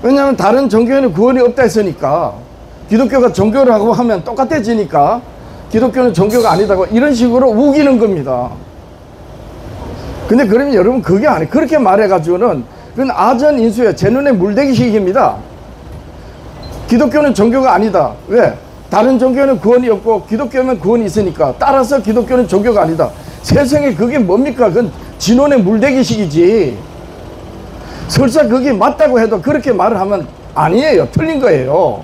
왜냐하면 다른 종교에는 구원이 없다 했으니까 기독교가 종교라고 하면 똑같아지니까 기독교는 종교가 아니다고 이런 식으로 우기는 겁니다. 근데 그러면 여러분 그게 아니에요. 그렇게 말해가지고는 그건 아전인수예요. 제 눈에 물대기식입니다. 기독교는 종교가 아니다. 왜? 다른 종교는 구원이 없고 기독교면 구원이 있으니까 따라서 기독교는 종교가 아니다. 세상에 그게 뭡니까? 그건 진원의 물대기식이지. 설사 그게 맞다고 해도 그렇게 말을 하면 아니에요. 틀린 거예요.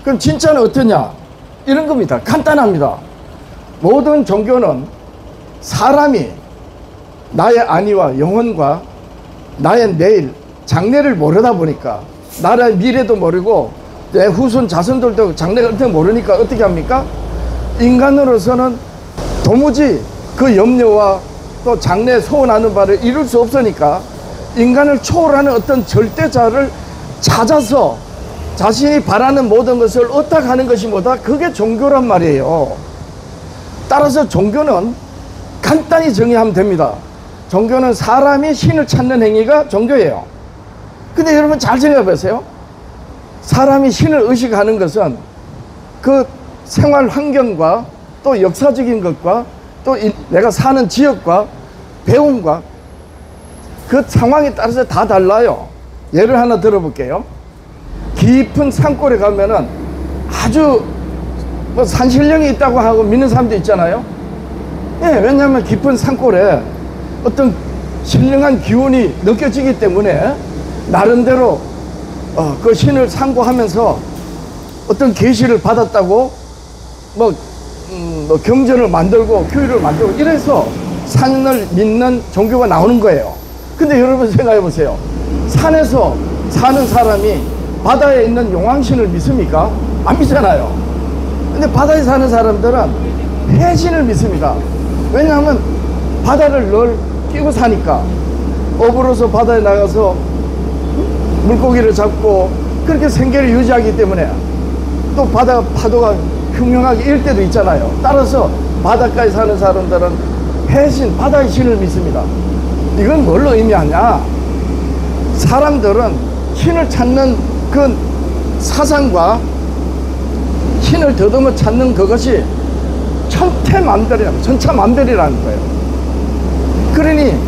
그럼 진짜는 어떠냐? 이런 겁니다. 간단합니다. 모든 종교는 사람이 나의 안위와 영혼과 나의 내일, 장래를 모르다 보니까 나의 미래도 모르고 내 후손 자손들도 장래가 어떻게 모르니까 어떻게 합니까? 인간으로서는 도무지 그 염려와 또 장래 소원하는 바를 이룰 수 없으니까 인간을 초월하는 어떤 절대자를 찾아서 자신이 바라는 모든 것을 얻어가는 것이 뭐다? 그게 종교란 말이에요. 따라서 종교는 간단히 정의하면 됩니다. 종교는 사람이 신을 찾는 행위가 종교예요. 근데 여러분 잘 생각해 보세요. 사람이 신을 의식하는 것은 그 생활 환경과 또 역사적인 것과 또 내가 사는 지역과 배움과 그 상황에 따라서 다 달라요. 예를 하나 들어볼게요. 깊은 산골에 가면은 아주 뭐 산신령이 있다고 하고 믿는 사람도 있잖아요. 예, 왜냐하면 깊은 산골에 어떤 신령한 기운이 느껴지기 때문에 나름대로 그 신을 상고하면서 어떤 계시를 받았다고 뭐 경전을 만들고 교회를 만들고 이래서 산을 믿는 종교가 나오는 거예요. 근데 여러분 생각해 보세요. 산에서 사는 사람이 바다에 있는 용왕신을 믿습니까? 안 믿잖아요. 근데 바다에 사는 사람들은 해신을 믿습니다. 왜냐하면 바다를 늘 끼고 사니까 어부로서 바다에 나가서 물고기를 잡고 그렇게 생계를 유지하기 때문에 또 바다 파도가 흉흉하게 일 때도 있잖아요. 따라서 바닷가에 사는 사람들은 해신, 바다의 신을 믿습니다. 이건 뭘로 의미하냐? 사람들은 신을 찾는 그 사상과 신을 더듬어 찾는 그것이 천차만별이라는 거예요. 그러니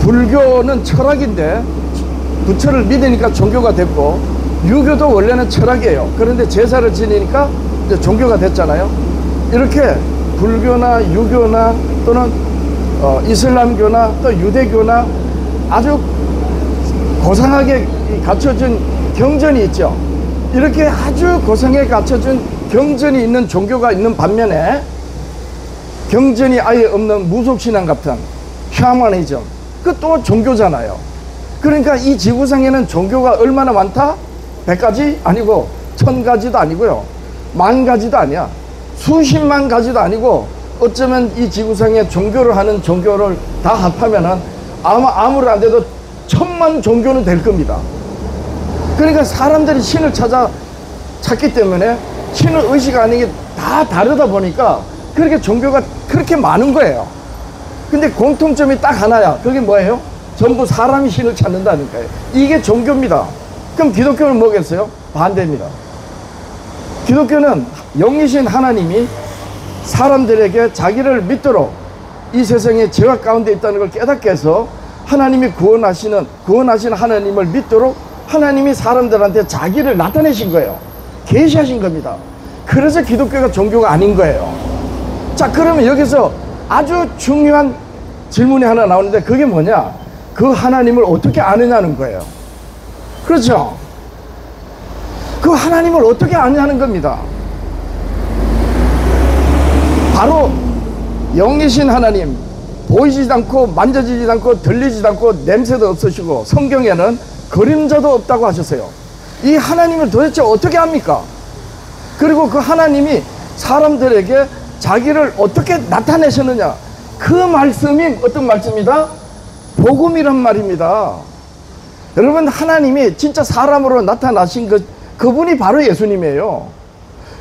불교는 철학인데 부처를 믿으니까 종교가 됐고, 유교도 원래는 철학이에요. 그런데 제사를 지내니까 이제 종교가 됐잖아요. 이렇게 불교나 유교나 또는 이슬람교나 또 유대교나 아주 고상하게 갖춰진 경전이 있죠. 이렇게 아주 고상하게 갖춰진 경전이 있는 종교가 있는 반면에 경전이 아예 없는 무속신앙 같은 샤머니즘, 그것도 종교잖아요. 그러니까 이 지구상에는 종교가 얼마나 많다? 100가지 아니고 1000가지도 아니고요, 10,000가지도 아니야, 수십만 가지도 아니고, 어쩌면 이 지구상에 종교를 하는 종교를 다 합하면은 아무리 안 돼도 1000만 종교는 될 겁니다. 그러니까 사람들이 신을 찾기 때문에 신을 의식하는 게 다 다르다 보니까 그렇게 종교가 그렇게 많은 거예요. 근데 공통점이 딱 하나야. 그게 뭐예요? 전부 사람이 신을 찾는다니까요. 이게 종교입니다. 그럼 기독교는 뭐겠어요? 반대입니다. 기독교는 영이신 하나님이 사람들에게 자기를 믿도록 이 세상에 죄악 가운데 있다는 걸 깨닫게 해서 하나님이 구원하시는 하나님을 믿도록 하나님이 사람들한테 자기를 나타내신 거예요. 계시하신 겁니다. 그래서 기독교가 종교가 아닌 거예요. 자, 그러면 여기서 아주 중요한 질문이 하나 나오는데 그게 뭐냐? 그 하나님을 어떻게 아느냐는 거예요. 그렇죠? 그 하나님을 어떻게 아느냐는 겁니다. 바로 영이신 하나님, 보이지도 않고 만져지지도 않고 들리지도 않고 냄새도 없으시고 성경에는 그림자도 없다고 하셨어요. 이 하나님을 도대체 어떻게 합니까? 그리고 그 하나님이 사람들에게 자기를 어떻게 나타내셨느냐, 그 말씀이 어떤 말씀이다? 복음이란 말입니다. 여러분, 하나님이 진짜 사람으로 나타나신 그분이 바로 예수님이에요.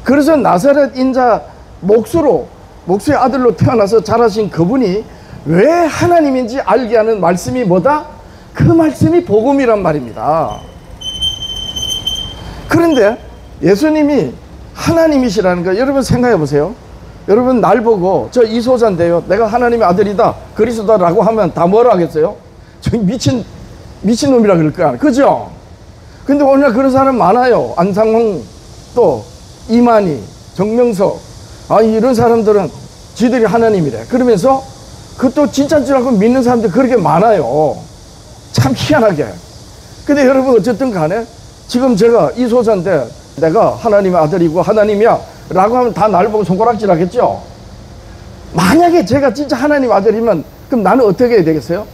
그래서 나사렛 인자 목수의 아들로 태어나서 자라신 그분이 왜 하나님인지 알게 하는 말씀이 뭐다? 그 말씀이 복음이란 말입니다. 그런데 예수님이 하나님이시라는 거 여러분 생각해 보세요. 여러분 날 보고 저 이소자인데요, 내가 하나님의 아들이다, 그리스도다라고 하면 다 뭐라 하겠어요? 저 미친놈이라 그럴 거야, 그죠? 근데 오늘날 그런 사람 많아요. 안상홍, 또 이만희, 정명석, 이런 사람들은 지들이 하나님이래. 그러면서 그것도 진짜인 줄 알고 믿는 사람들 그렇게 많아요. 참 희한하게. 근데 여러분 어쨌든 간에 지금 제가 이소자인데 내가 하나님의 아들이고 하나님이야 라고 하면 다 날 보고 손가락질 하겠죠? 만약에 제가 진짜 하나님 아들이면 그럼 나는 어떻게 해야 되겠어요?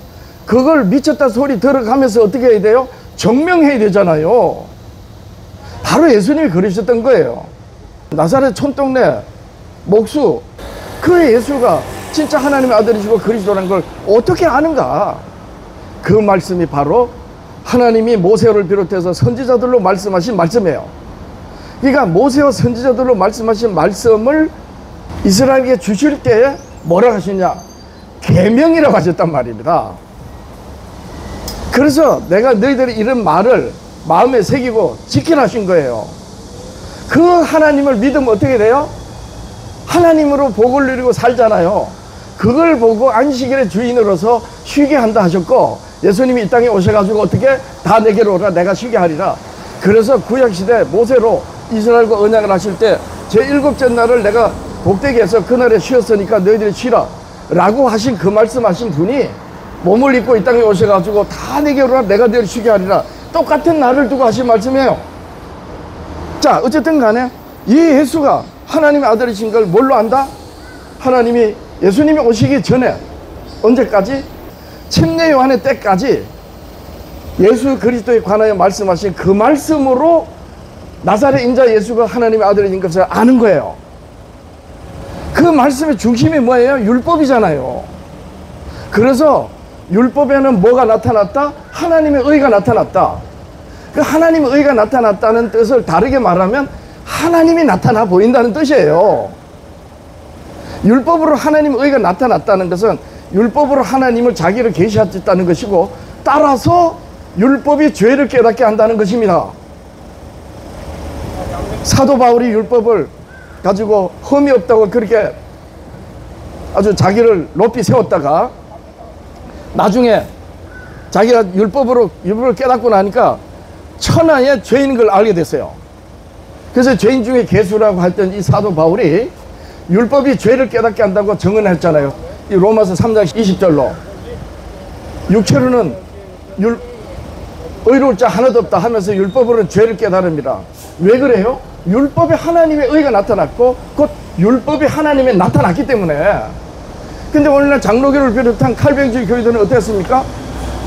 그걸 미쳤다 소리 들어가면서 어떻게 해야 돼요? 증명해야 되잖아요. 바로 예수님이 그러셨던 거예요. 나사렛 촌동네 목수, 그 예수가 진짜 하나님의 아들이시고 그리스도라는 걸 어떻게 아는가? 그 말씀이 바로 하나님이 모세를 비롯해서 선지자들로 말씀하신 말씀이에요. 그러니까 모세와 선지자들로 말씀하신 말씀을 이스라엘에게 주실 때에 뭐라 하시냐? 계명이라고 하셨단 말입니다. 그래서 내가 너희들이 이런 말을 마음에 새기고 지키라 하신 거예요. 그 하나님을 믿으면 어떻게 돼요? 하나님으로 복을 누리고 살잖아요. 그걸 보고 안식일의 주인으로서 쉬게 한다 하셨고, 예수님이 이 땅에 오셔가지고 어떻게 다 내게로 오라, 내가 쉬게 하리라. 그래서 구약시대 모세로 이스라엘과 언약을 하실 때 제7째 날을 내가 복되게 해서 그날에 쉬었으니까 너희들이 쉬라 라고 하신 그 말씀하신 분이 몸을 입고 이 땅에 오셔가지고 다 내게로 오라, 내가 너희를 쉬게 하리라. 똑같은 날을 두고 하신 말씀이에요. 자, 어쨌든 간에 이 예수가 하나님의 아들이신 걸 뭘로 안다? 하나님이 예수님이 오시기 전에 언제까지? 침례 요한의 때까지 예수 그리스도에 관하여 말씀하신 그 말씀으로 나사렛 인자 예수가 하나님의 아들인 것을 아는 거예요. 그 말씀의 중심이 뭐예요? 율법이잖아요. 그래서 율법에는 뭐가 나타났다? 하나님의 의가 나타났다. 그 하나님의 의가 나타났다는 뜻을 다르게 말하면 하나님이 나타나 보인다는 뜻이에요. 율법으로 하나님의 의가 나타났다는 것은 율법으로 하나님을 자기를 계시하셨다는 것이고, 따라서 율법이 죄를 깨닫게 한다는 것입니다. 사도 바울이 율법을 가지고 흠이 없다고 그렇게 아주 자기를 높이 세웠다가 나중에 자기가 율법을 깨닫고 나니까 천하의 죄인인 걸 알게 됐어요. 그래서 죄인 중에 괴수라고 했던 이 사도 바울이 율법이 죄를 깨닫게 한다고 증언했잖아요. 이 로마서 3장 20절로 육체로는 의로울 자 하나도 없다 하면서 율법으로는 죄를 깨달습니다. 왜 그래요? 율법에 하나님의 의가 나타났고 곧 율법이 하나님에 나타났기 때문에. 근데 오늘날 장로교를 비롯한 칼뱅주의 교회들은 어땠습니까?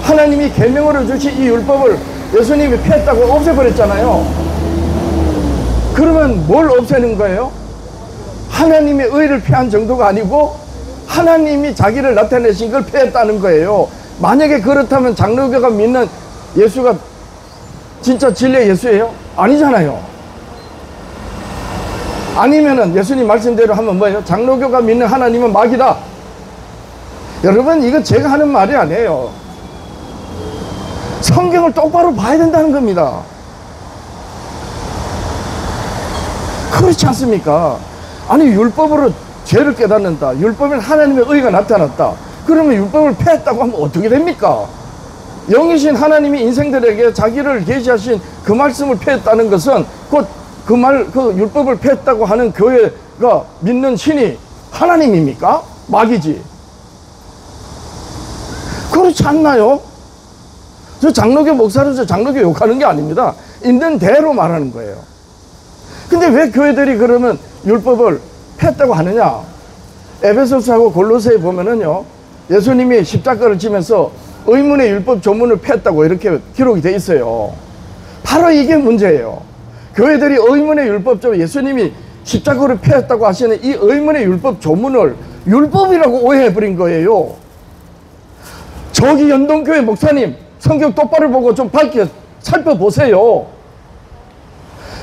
하나님이 계명으로 주신 이 율법을 예수님이 폐했다고 없애버렸잖아요. 그러면 뭘 없애는 거예요? 하나님의 의를 폐한 정도가 아니고 하나님이 자기를 나타내신 걸 폐했다는 거예요. 만약에 그렇다면 장로교가 믿는 예수가 진짜 진리의 예수예요? 아니잖아요. 아니면은 예수님 말씀대로 하면 뭐예요? 장로교가 믿는 하나님은 마귀다. 여러분, 이건 제가 하는 말이 아니에요. 성경을 똑바로 봐야 된다는 겁니다. 그렇지 않습니까? 아니, 율법으로 죄를 깨닫는다, 율법엔 하나님의 의가 나타났다, 그러면 율법을 폐했다고 하면 어떻게 됩니까? 영이신 하나님이 인생들에게 자기를 계시하신 그 말씀을 폐했다는 것은 곧 그 율법을 폐했다고 하는 교회가 믿는 신이 하나님입니까? 마귀지. 그렇지 않나요? 저 장로교 목사로서 장로교 욕하는 게 아닙니다. 있는 대로 말하는 거예요. 근데 왜 교회들이 그러면 율법을 폐했다고 하느냐? 에베소서하고 골로새에 보면은요, 예수님이 십자가를 지면서 의문의 율법 조문을 폐했다고 이렇게 기록이 돼 있어요. 바로 이게 문제예요. 교회들이 의문의 율법 조문, 예수님이 십자가를 폐했다고 하시는 이 의문의 율법 조문을 율법이라고 오해해버린 거예요. 저기 연동교회 목사님, 성경 똑바로 보고 좀 밝게 살펴보세요.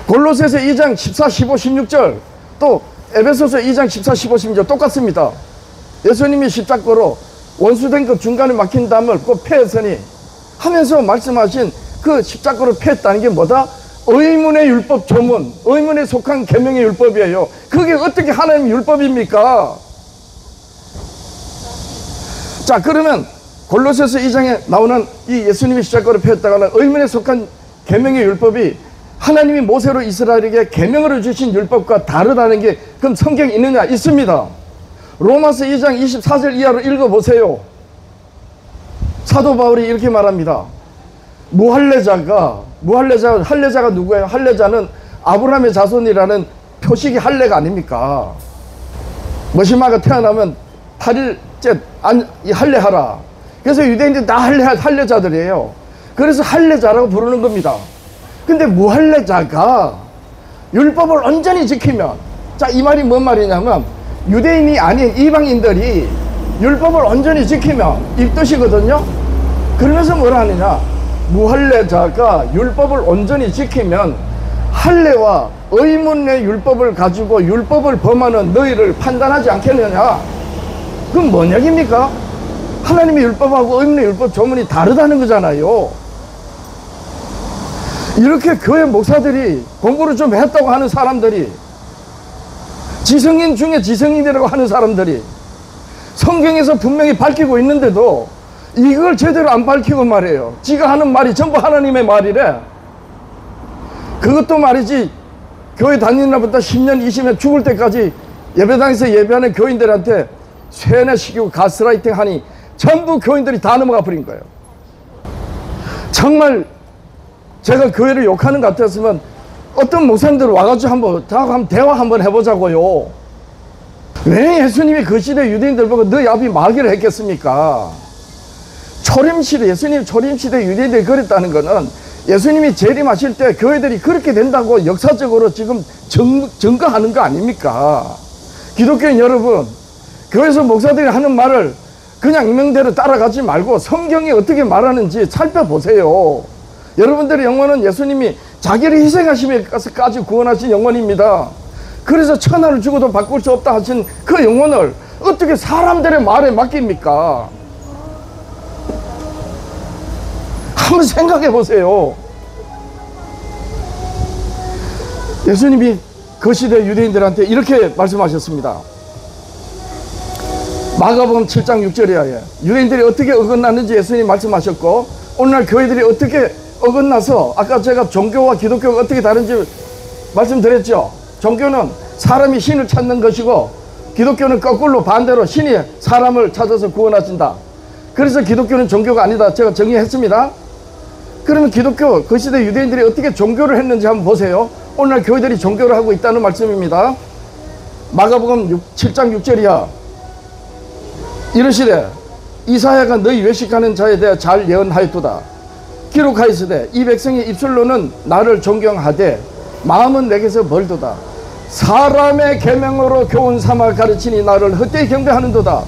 골로새서 2장 14, 15, 16절, 또 에베소서 2장 14, 15, 16절 똑같습니다. 예수님이 십자가로 원수된 그 중간에 막힌 담을 꼭 폐했으니 하면서 말씀하신 그 십자가로 폐했다는 게 뭐다? 의문의 율법 조문, 의문에 속한 계명의 율법이에요. 그게 어떻게 하나님 율법입니까? 자, 그러면 골로새서 2장에 나오는 이 예수님이 시작으로 펴었다가는 의문에 속한 계명의 율법이 하나님이 모세로 이스라엘에게 계명으로 주신 율법과 다르다는 게 그럼 성경에 있느냐? 있습니다. 로마서 2장 24절 이하로 읽어보세요. 사도 바울이 이렇게 말합니다. 할례자가 누구예요? 할례자는 아브라함의 자손이라는 표식이 할례가 아닙니까? 머시마가 태어나면 8일째 할례하라. 그래서 유대인들이 다 할례자들이에요. 그래서 할례자라고 부르는 겁니다. 근데 무할례자가 율법을 온전히 지키면, 자, 이 말이 뭔 말이냐면 유대인이 아닌 이방인들이 율법을 온전히 지키면 이 뜻이거든요. 그러면서 뭐라 하느냐? 무할례자가 율법을 온전히 지키면 할례와 의문의 율법을 가지고 율법을 범하는 너희를 판단하지 않겠느냐? 그건 뭔 얘기입니까? 하나님의 율법하고 의문의 율법 조문이 다르다는 거잖아요. 이렇게 교회 목사들이 공부를 좀 했다고 하는 사람들이, 지성인 중에 지성인이라고 하는 사람들이 성경에서 분명히 밝히고 있는데도 이걸 제대로 안 밝히고 말이에요. 지가 하는 말이 전부 하나님의 말이래. 그것도 말이지, 교회 다니는 날부터 10년 20년 죽을 때까지 예배당에서 예배하는 교인들한테 세뇌시키고 가스라이팅 하니 전부 교인들이 다 넘어가 버린 거예요. 정말 제가 교회를 욕하는 것 같았으면 어떤 목사님들 와가지고 한번 대화 한번 해보자고요. 왜 예수님이 그 시대 유대인들 보고 너희 아비 마귀를 했겠습니까? 초림시대, 예수님 초림시대 유대인들이 그랬다는 거는 예수님이 재림하실 때 교회들이 그렇게 된다고 역사적으로 지금 증거하는 거 아닙니까? 기독교인 여러분, 교회에서 목사들이 하는 말을 그냥 익명대로 따라가지 말고 성경이 어떻게 말하는지 살펴보세요. 여러분들의 영혼은 예수님이 자기를 희생하시면까지 구원하신 영혼입니다. 그래서 천하를 주고도 바꿀 수 없다 하신 그 영혼을 어떻게 사람들의 말에 맡깁니까? 한번 생각해 보세요. 예수님이 그 시대 유대인들한테 이렇게 말씀하셨습니다. 마가복음 7장 6절에 유대인들이 어떻게 어긋났는지 예수님이 말씀하셨고, 오늘날 교회들이 어떻게 어긋나서, 아까 제가 종교와 기독교가 어떻게 다른지 말씀드렸죠. 종교는 사람이 신을 찾는 것이고 기독교는 거꾸로 반대로 신이 사람을 찾아서 구원하신다. 그래서 기독교는 종교가 아니다, 제가 정의했습니다. 그러면 기독교, 그 시대 유대인들이 어떻게 종교를 했는지 한번 보세요. 오늘날 교회들이 종교를 하고 있다는 말씀입니다. 마가복음 7장 6절이야. 이르시되 이사야가 너희 외식하는 자에 대해 잘 예언하였도다. 기록하였으되 이 백성의 입술로는 나를 존경하되 마음은 내게서 멀도다. 사람의 계명으로 교훈 삼아 가르치니 나를 헛되이 경배하는도다.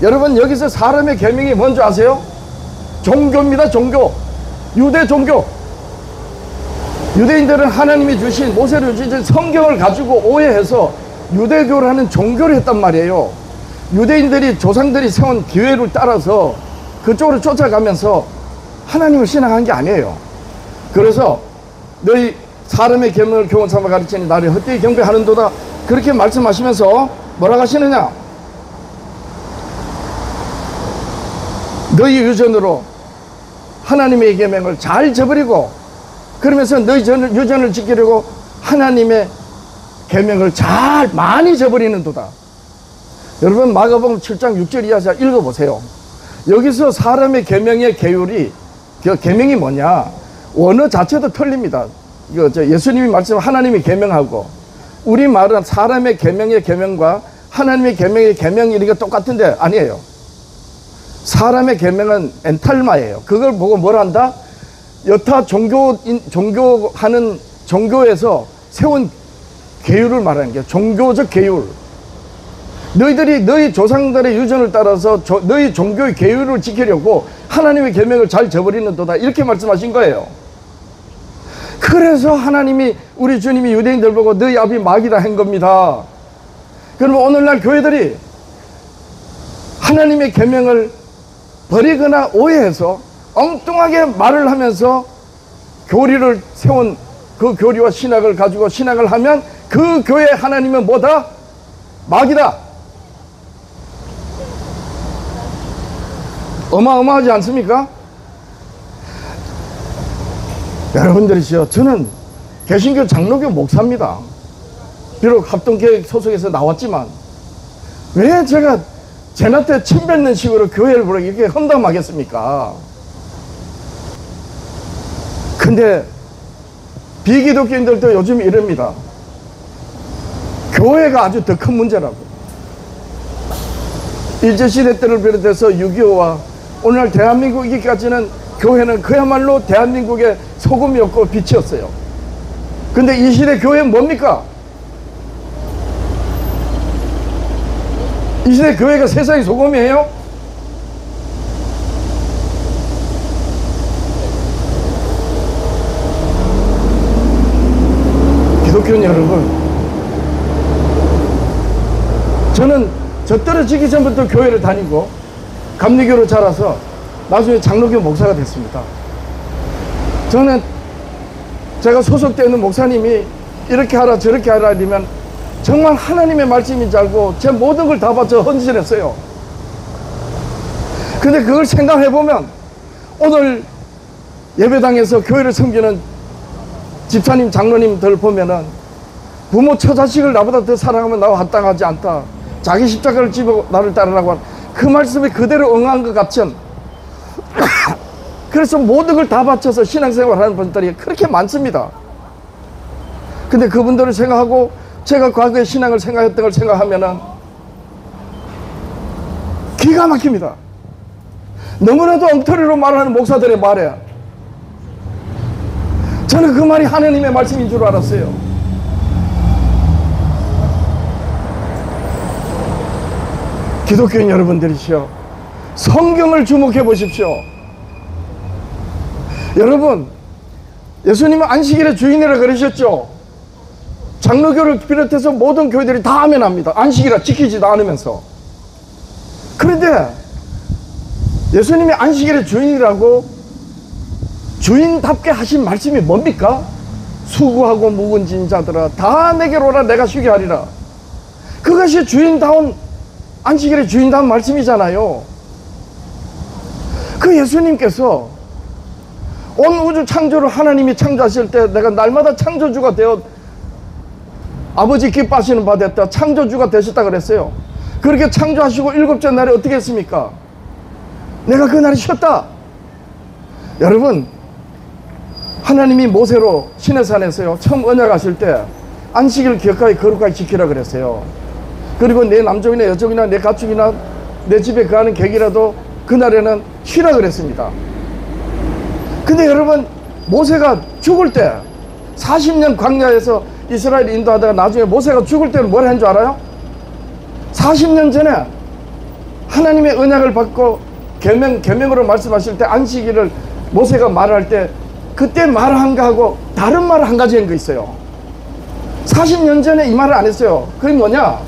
여러분, 여기서 사람의 계명이 뭔지 아세요? 종교입니다. 종교. 유대 종교. 유대인들은 하나님이 주신, 모세를 주신 성경을 가지고 오해해서 유대교라는 종교를 했단 말이에요. 유대인들이, 조상들이 세운 기회를 따라서 그쪽으로 쫓아가면서 하나님을 신앙한 게 아니에요. 그래서 너희 사람의 계명을 교훈 삼아 가르치니 나를 헛되이 경배하는도다, 그렇게 말씀하시면서 뭐라고 하시느냐? 너희 유전으로 하나님의 계명을 잘 저버리고, 그러면서 너희 유전을 지키려고 하나님의 계명을 잘 많이 저버리는도다. 여러분, 마가복음 7장 6절 이하자 읽어보세요. 여기서 사람의 계명의 계율이, 그 계명이 뭐냐? 원어 자체도 틀립니다. 이거 예수님이 말씀, 하나님이 계명하고 우리 말은 사람의 계명의 계명과 하나님의 계명의 계명이 이게 똑같은데 아니에요. 사람의 계명은 엔탈마예요. 그걸 보고 뭘 한다? 여타 종교하는 종교에서 세운 계율을 말하는 게 종교적 계율. 너희들이 너희 조상들의 유전을 따라서 너희 종교의 계율을 지키려고 하나님의 계명을 잘 저버리는도다, 이렇게 말씀하신 거예요. 그래서 하나님이, 우리 주님이 유대인들 보고 너희 아비 마귀다 한 겁니다. 그러면 오늘날 교회들이 하나님의 계명을 버리거나 오해해서 엉뚱하게 말을 하면서 교리를 세운 그 교리와 신학을 가지고 신학을 하면 그 교회 하나님은 뭐다? 마귀다. 어마어마하지 않습니까? 여러분들이시여, 저는 개신교 장로교 목사입니다. 비록 합동교회 소속에서 나왔지만 왜 제가 제나테 침 뱉는 식으로 교회를 부르게 이렇게 험담하겠습니까? 근데 비기독교인들도 요즘 이럽니다. 교회가 아주 더 큰 문제라고. 일제시대 때를 비롯해서 6.25와 오늘날 대한민국이기까지는 교회는 그야말로 대한민국의 소금이었고 빛이었어요. 근데 이 시대 교회는 뭡니까? 이 시대 교회가 세상의 소금이에요? 기독교인 여러분, 저는 저 떨어지기 전부터 교회를 다니고 감리교로 자라서 나중에 장로교 목사가 됐습니다. 저는 제가 소속되어 있는 목사님이 이렇게 하라 저렇게 하라 이러면 정말 하나님의 말씀인 줄 알고 제 모든 걸 다 바쳐 헌신했어요. 근데 그걸 생각해보면 오늘 예배당에서 교회를 섬기는 집사님 장로님들 보면은 부모 처자식을 나보다 더 사랑하면 나와 합당하지 않다, 자기 십자가를 집어 나를 따르라고 하는 그 말씀에 그대로 응한 것 같은 그래서 모든 걸 다 바쳐서 신앙생활하는 분들이 그렇게 많습니다. 근데 그분들을 생각하고 제가 과거에 신앙을 생각했던 걸 생각하면은 기가 막힙니다. 너무나도 엉터리로 말하는 목사들의 말에 저는 그 말이 하나님의 말씀인 줄 알았어요. 기독교인 여러분들이시여, 성경을 주목해 보십시오. 여러분, 예수님은 안식일의 주인이라 그러셨죠. 장로교를 비롯해서 모든 교회들이 다 아멘합니다. 안식일을 지키지도 않으면서. 그런데 예수님이 안식일의 주인이라고 주인답게 하신 말씀이 뭡니까? 수고하고 묵은 자들아 다 내게로 오라, 내가 쉬게 하리라. 그것이 주인다운, 안식일의 주인다운 말씀이잖아요. 그 예수님께서 온 우주 창조를 하나님이 창조하실 때 내가 날마다 창조주가 되어 아버지 기뻐하시는 바 됐다, 창조주가 되셨다 그랬어요. 그렇게 창조하시고 일곱째 날에 어떻게 했습니까? 내가 그 날에 쉬었다. 여러분, 하나님이 모세로 시내산에서요 처음 언약하실 때 안식일 기억하게 거룩하게 지키라 그랬어요. 그리고 내 남종이나 여종이나 내 가축이나 내 집에 거하는 객이라도 그날에는 쉬라 그랬습니다. 근데 여러분, 모세가 죽을 때 40년 광야에서 이스라엘 인도하다가 나중에 모세가 죽을 때는 뭘 한 줄 알아요? 40년 전에 하나님의 언약을 받고 계명으로 말씀하실 때 안식일을 모세가 말할 때 그때 말한 거하고 다른 말을 한 가지 한 거 있어요. 40년 전에 이 말을 안 했어요. 그게 뭐냐?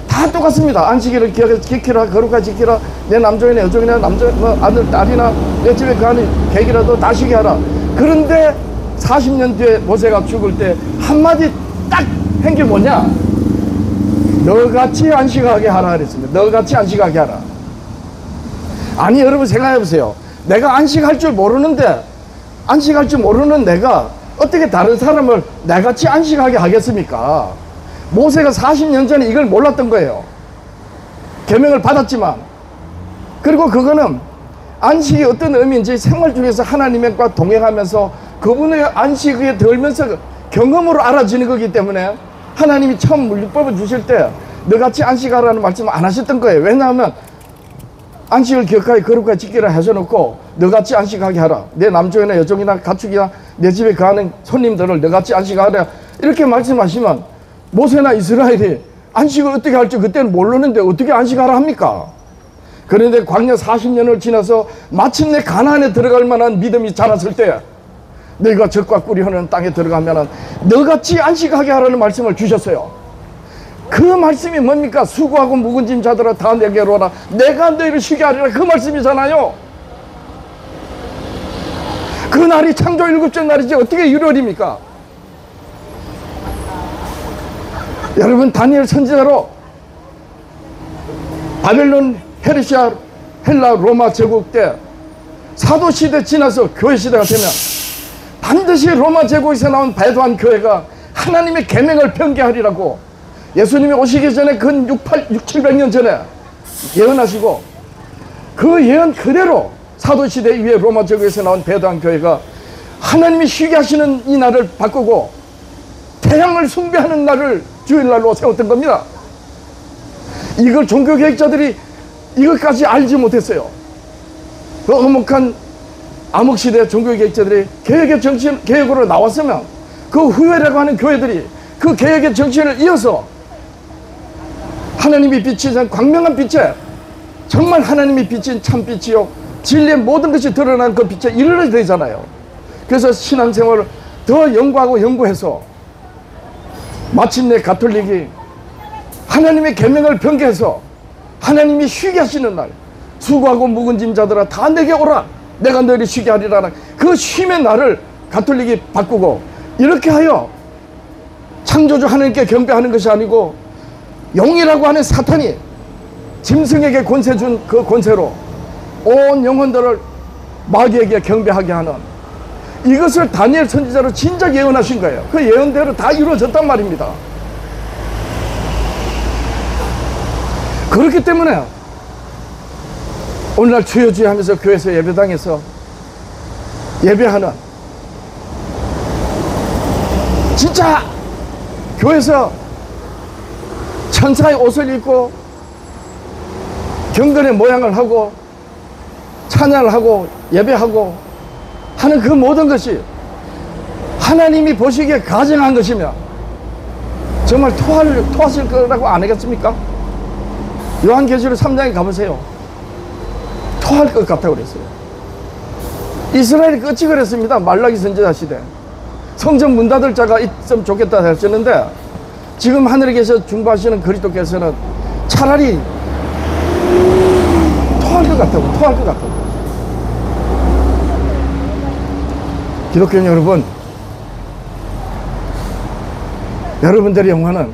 다 똑같습니다. 안식일을 지키라, 거룩하게 지키라, 내 남종이나 여종이나 아들, 딸이나 내 집에 거하는 객이라도 다 쉬게 하라. 그런데 40년 뒤에 모세가 죽을 때 한마디 딱 한 게 뭐냐? 너같이 안식하게 하라 그랬습니다. 너같이 안식하게 하라. 아니, 여러분 생각해 보세요. 내가 안식할 줄 모르는데, 안식할 줄 모르는 내가 어떻게 다른 사람을 나같이 안식하게 하겠습니까? 모세가 40년 전에 이걸 몰랐던 거예요. 계명을 받았지만. 그리고 그거는 안식이 어떤 의미인지 생활 중에서 하나님과 동행하면서 그분의 안식에 들면서 경험으로 알아지는 거기 때문에 하나님이 처음 율법을 주실 때 너같이 안식하라는 말씀을 안 하셨던 거예요. 왜냐하면 안식을 기억하게 거룩하게 지키라 하셔놓고 너같이 안식하게 하라, 내 남종이나 여종이나 가축이나 내 집에 거하는 손님들을 너같이 안식하라 이렇게 말씀하시면 모세나 이스라엘이 안식을 어떻게 할지 그때는 모르는데 어떻게 안식하라 합니까? 그런데 광야 40년을 지나서 마침내 가나안에 들어갈 만한 믿음이 자랐을 때 너희가 적과 꿀이 흐르는 땅에 들어가면 너같이 안식하게 하라는 말씀을 주셨어요. 그 말씀이 뭡니까? 수고하고 묵은 짐 자들아 다 내게로 오라, 내가 너희를 쉬게 하리라, 그 말씀이잖아요. 그 날이 창조 일곱째 날이지 어떻게 6월입니까? 여러분, 다니엘 선지자로 바벨론, 페르시아, 헬라, 로마 제국 때 사도시대 지나서 교회시대가 되면 반드시 로마 제국에서 나온 배도한 교회가 하나님의 계명을 변개하리라고 예수님이 오시기 전에 근 700년 전에 예언하시고, 그 예언 그대로 사도시대 이후에 로마 제국에서 나온 배도한 교회가 하나님이 쉬게 하시는 이 날을 바꾸고 태양을 숭배하는 날을 주일날로 세웠던 겁니다. 이걸 종교개혁자들이 이것까지 알지 못했어요. 그 어목한 암흑시대 종교개혁자들이 개혁의 정신, 개혁으로 나왔으면 그 후회라고 하는 교회들이 그 개혁의 정신을 이어서 하나님이 비치신 광명한 빛에, 정말 하나님이 비친 참빛이요 진리의 모든 것이 드러난 그 빛에 이르러야 되잖아요. 그래서 신앙생활을 더 연구하고 연구해서 마침내 가톨릭이 하나님의 계명을 변개해서 하나님이 쉬게 하시는 날, 수고하고 묵은 짐 자들아 다 내게 오라, 내가 너희를 쉬게 하리라는 그 쉼의 날을 가톨릭이 바꾸고, 이렇게 하여 창조주 하나님께 경배하는 것이 아니고 용이라고 하는 사탄이 짐승에게 권세 준 그 권세로 온 영혼들을 마귀에게 경배하게 하는, 이것을 다니엘 선지자로 진작 예언하신 거예요. 그 예언대로 다 이루어졌단 말입니다. 그렇기 때문에 오늘날 주여 주여 하면서 교회에서 예배당에서 예배하는, 진짜 교회에서 천사의 옷을 입고 경건의 모양을 하고 찬양을 하고 예배하고 하는 그 모든 것이 하나님이 보시기에 가증한 것이면 정말 토하실 거라고 안 하겠습니까? 요한계시록 3장에 가보세요. 토할 것 같다고 그랬어요. 이스라엘이 끝이 그랬습니다. 말라기 선지자 시대. 성전 문 닫을 자가 있으면 좋겠다 하셨는데, 지금 하늘에 계셔 중보하시는 그리스도께서는 차라리 토할 것 같다고. 기독교 여러분, 여러분들의 영혼은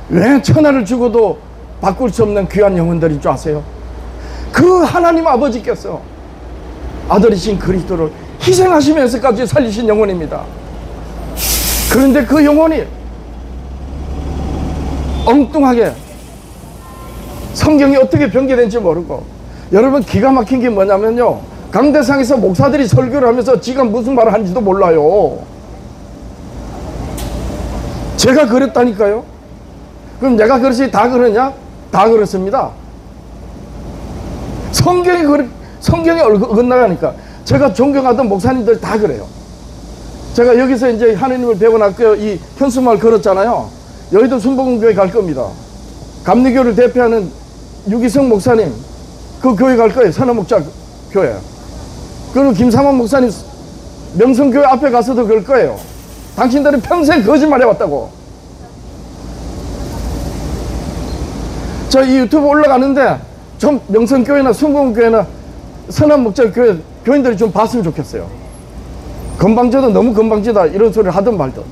왜 천하를 주고도 바꿀 수 없는 귀한 영혼들인 줄 아세요? 그 하나님 아버지께서 아들이신 그리스도를 희생하시면서까지 살리신 영혼입니다. 그런데 그 영혼이 엉뚱하게 성경이 어떻게 변개된지 모르고, 여러분 기가 막힌 게 뭐냐면요, 강대상에서 목사들이 설교를 하면서 지가 무슨 말을 하는지도 몰라요. 제가 그랬다니까요. 그럼 내가 그렇지 다 그러냐? 다 그렇습니다. 성경이 어긋나가니까. 제가 존경하던 목사님들 다 그래요. 제가 여기서 이제 하나님을 배워놨고요, 이 현수마을 걸었잖아요. 여의도 순복음교회 갈 겁니다. 감리교를 대표하는 유기성 목사님 그 교회 갈 거예요. 선화목자 교회. 그리고 김삼원 목사님 명성교회 앞에 가서도 그럴 거예요. 당신들은 평생 거짓말 해왔다고. 저 이 유튜브 올라가는데 좀 명성교회나 순복음교회나 선화목자 교회 교인들이 좀 봤으면 좋겠어요. 건방져도 너무 건방지다 이런 소리를 하든 말든.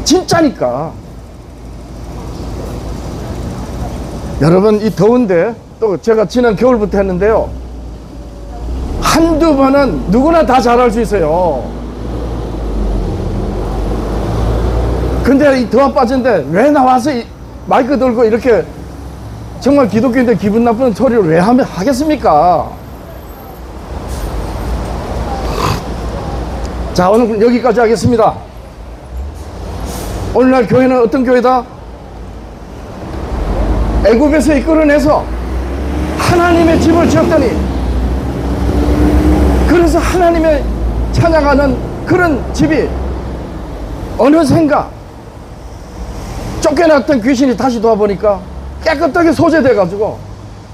진짜니까. 여러분, 이 더운데 또 제가 지난 겨울부터 했는데요, 한두 번은 누구나 다 잘할 수 있어요. 근데 이 더워 빠진데 왜 나와서 이 마이크 들고 이렇게 정말 기독교인들 기분 나쁜 소리를 왜 하겠습니까? 자, 오늘 여기까지 하겠습니다. 오늘날 교회는 어떤 교회다? 애굽에서 이끌어내서 하나님의 집을 지었더니, 그래서 하나님의 찬양하는 그런 집이 어느샌가 쫓겨났던 귀신이 다시 도와보니까 깨끗하게 소재돼 가지고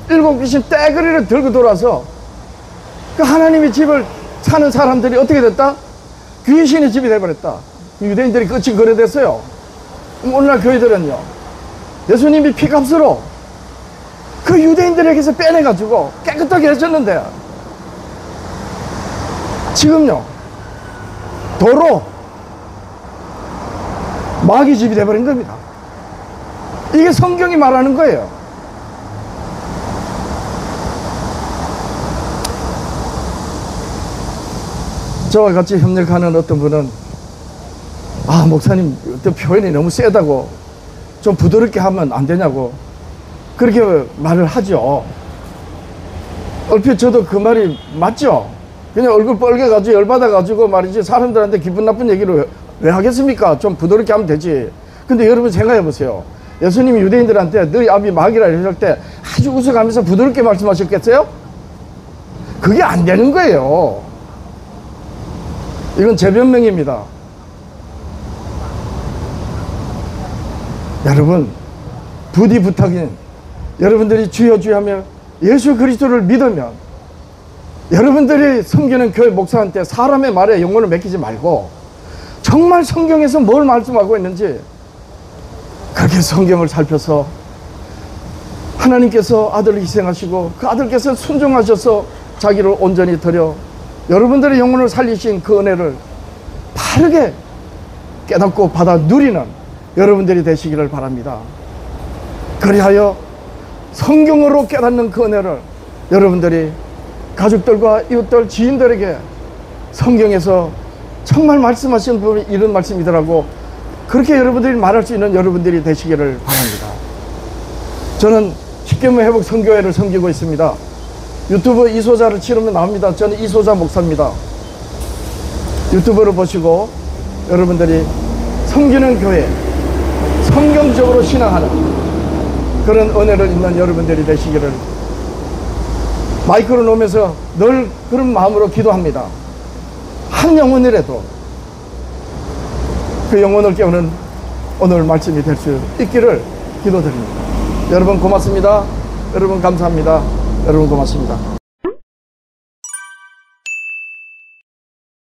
7 귀신 떼거리를 들고 돌아서 그 하나님의 집을 사는 사람들이 어떻게 됐다? 귀신의 집이 돼버렸다. 유대인들이 끝이 그래 됐어요. 오늘날 교회들은요, 예수님이 피값으로 그 유대인들에게서 빼내가지고 깨끗하게 해줬는데, 지금요, 도로 마귀 집이 되어버린 겁니다. 이게 성경이 말하는 거예요. 저와 같이 협력하는 어떤 분은 목사님 어떤 표현이 너무 세다고 좀 부드럽게 하면 안 되냐고 그렇게 말을 하죠. 얼핏 저도 그 말이 맞죠. 그냥 얼굴 빨개가지고 열받아가지고 말이지 사람들한테 기분 나쁜 얘기를 왜 하겠습니까? 좀 부드럽게 하면 되지. 근데 여러분 생각해 보세요. 예수님이 유대인들한테 너희 아비 마귀라 이럴 때 아주 웃어가면서 부드럽게 말씀하셨겠어요? 그게 안 되는 거예요. 이건 제 변명입니다. 여러분, 부디 부탁인 여러분들이 주여 주여 하며 예수 그리스도를 믿으면 여러분들이 섬기는 교회 목사한테 사람의 말에 영혼을 맡기지 말고 정말 성경에서 뭘 말씀하고 있는지 그렇게 성경을 살펴서 하나님께서 아들을 희생하시고 그 아들께서 순종하셔서 자기를 온전히 드려 여러분들의 영혼을 살리신 그 은혜를 바르게 깨닫고 받아 누리는 여러분들이 되시기를 바랍니다. 그리하여 성경으로 깨닫는 그 은혜를 여러분들이 가족들과 이웃들, 지인들에게 성경에서 정말 말씀하신 부분이 이런 말씀이더라고 그렇게 여러분들이 말할 수 있는 여러분들이 되시기를 바랍니다. 저는 십계명 회복 선교회를 섬기고 있습니다. 유튜브 이소자를 치르면 나옵니다. 저는 이소자 목사입니다. 유튜브를 보시고 여러분들이 섬기는 교회, 성경적으로 신앙하는 그런 은혜를 있는 여러분들이 되시기를 마이크를 놓으면서 늘 그런 마음으로 기도합니다. 한 영혼이라도 그 영혼을 깨우는 오늘 말씀이 될 수 있기를 기도드립니다. 여러분 고맙습니다. 여러분 감사합니다. 여러분 고맙습니다.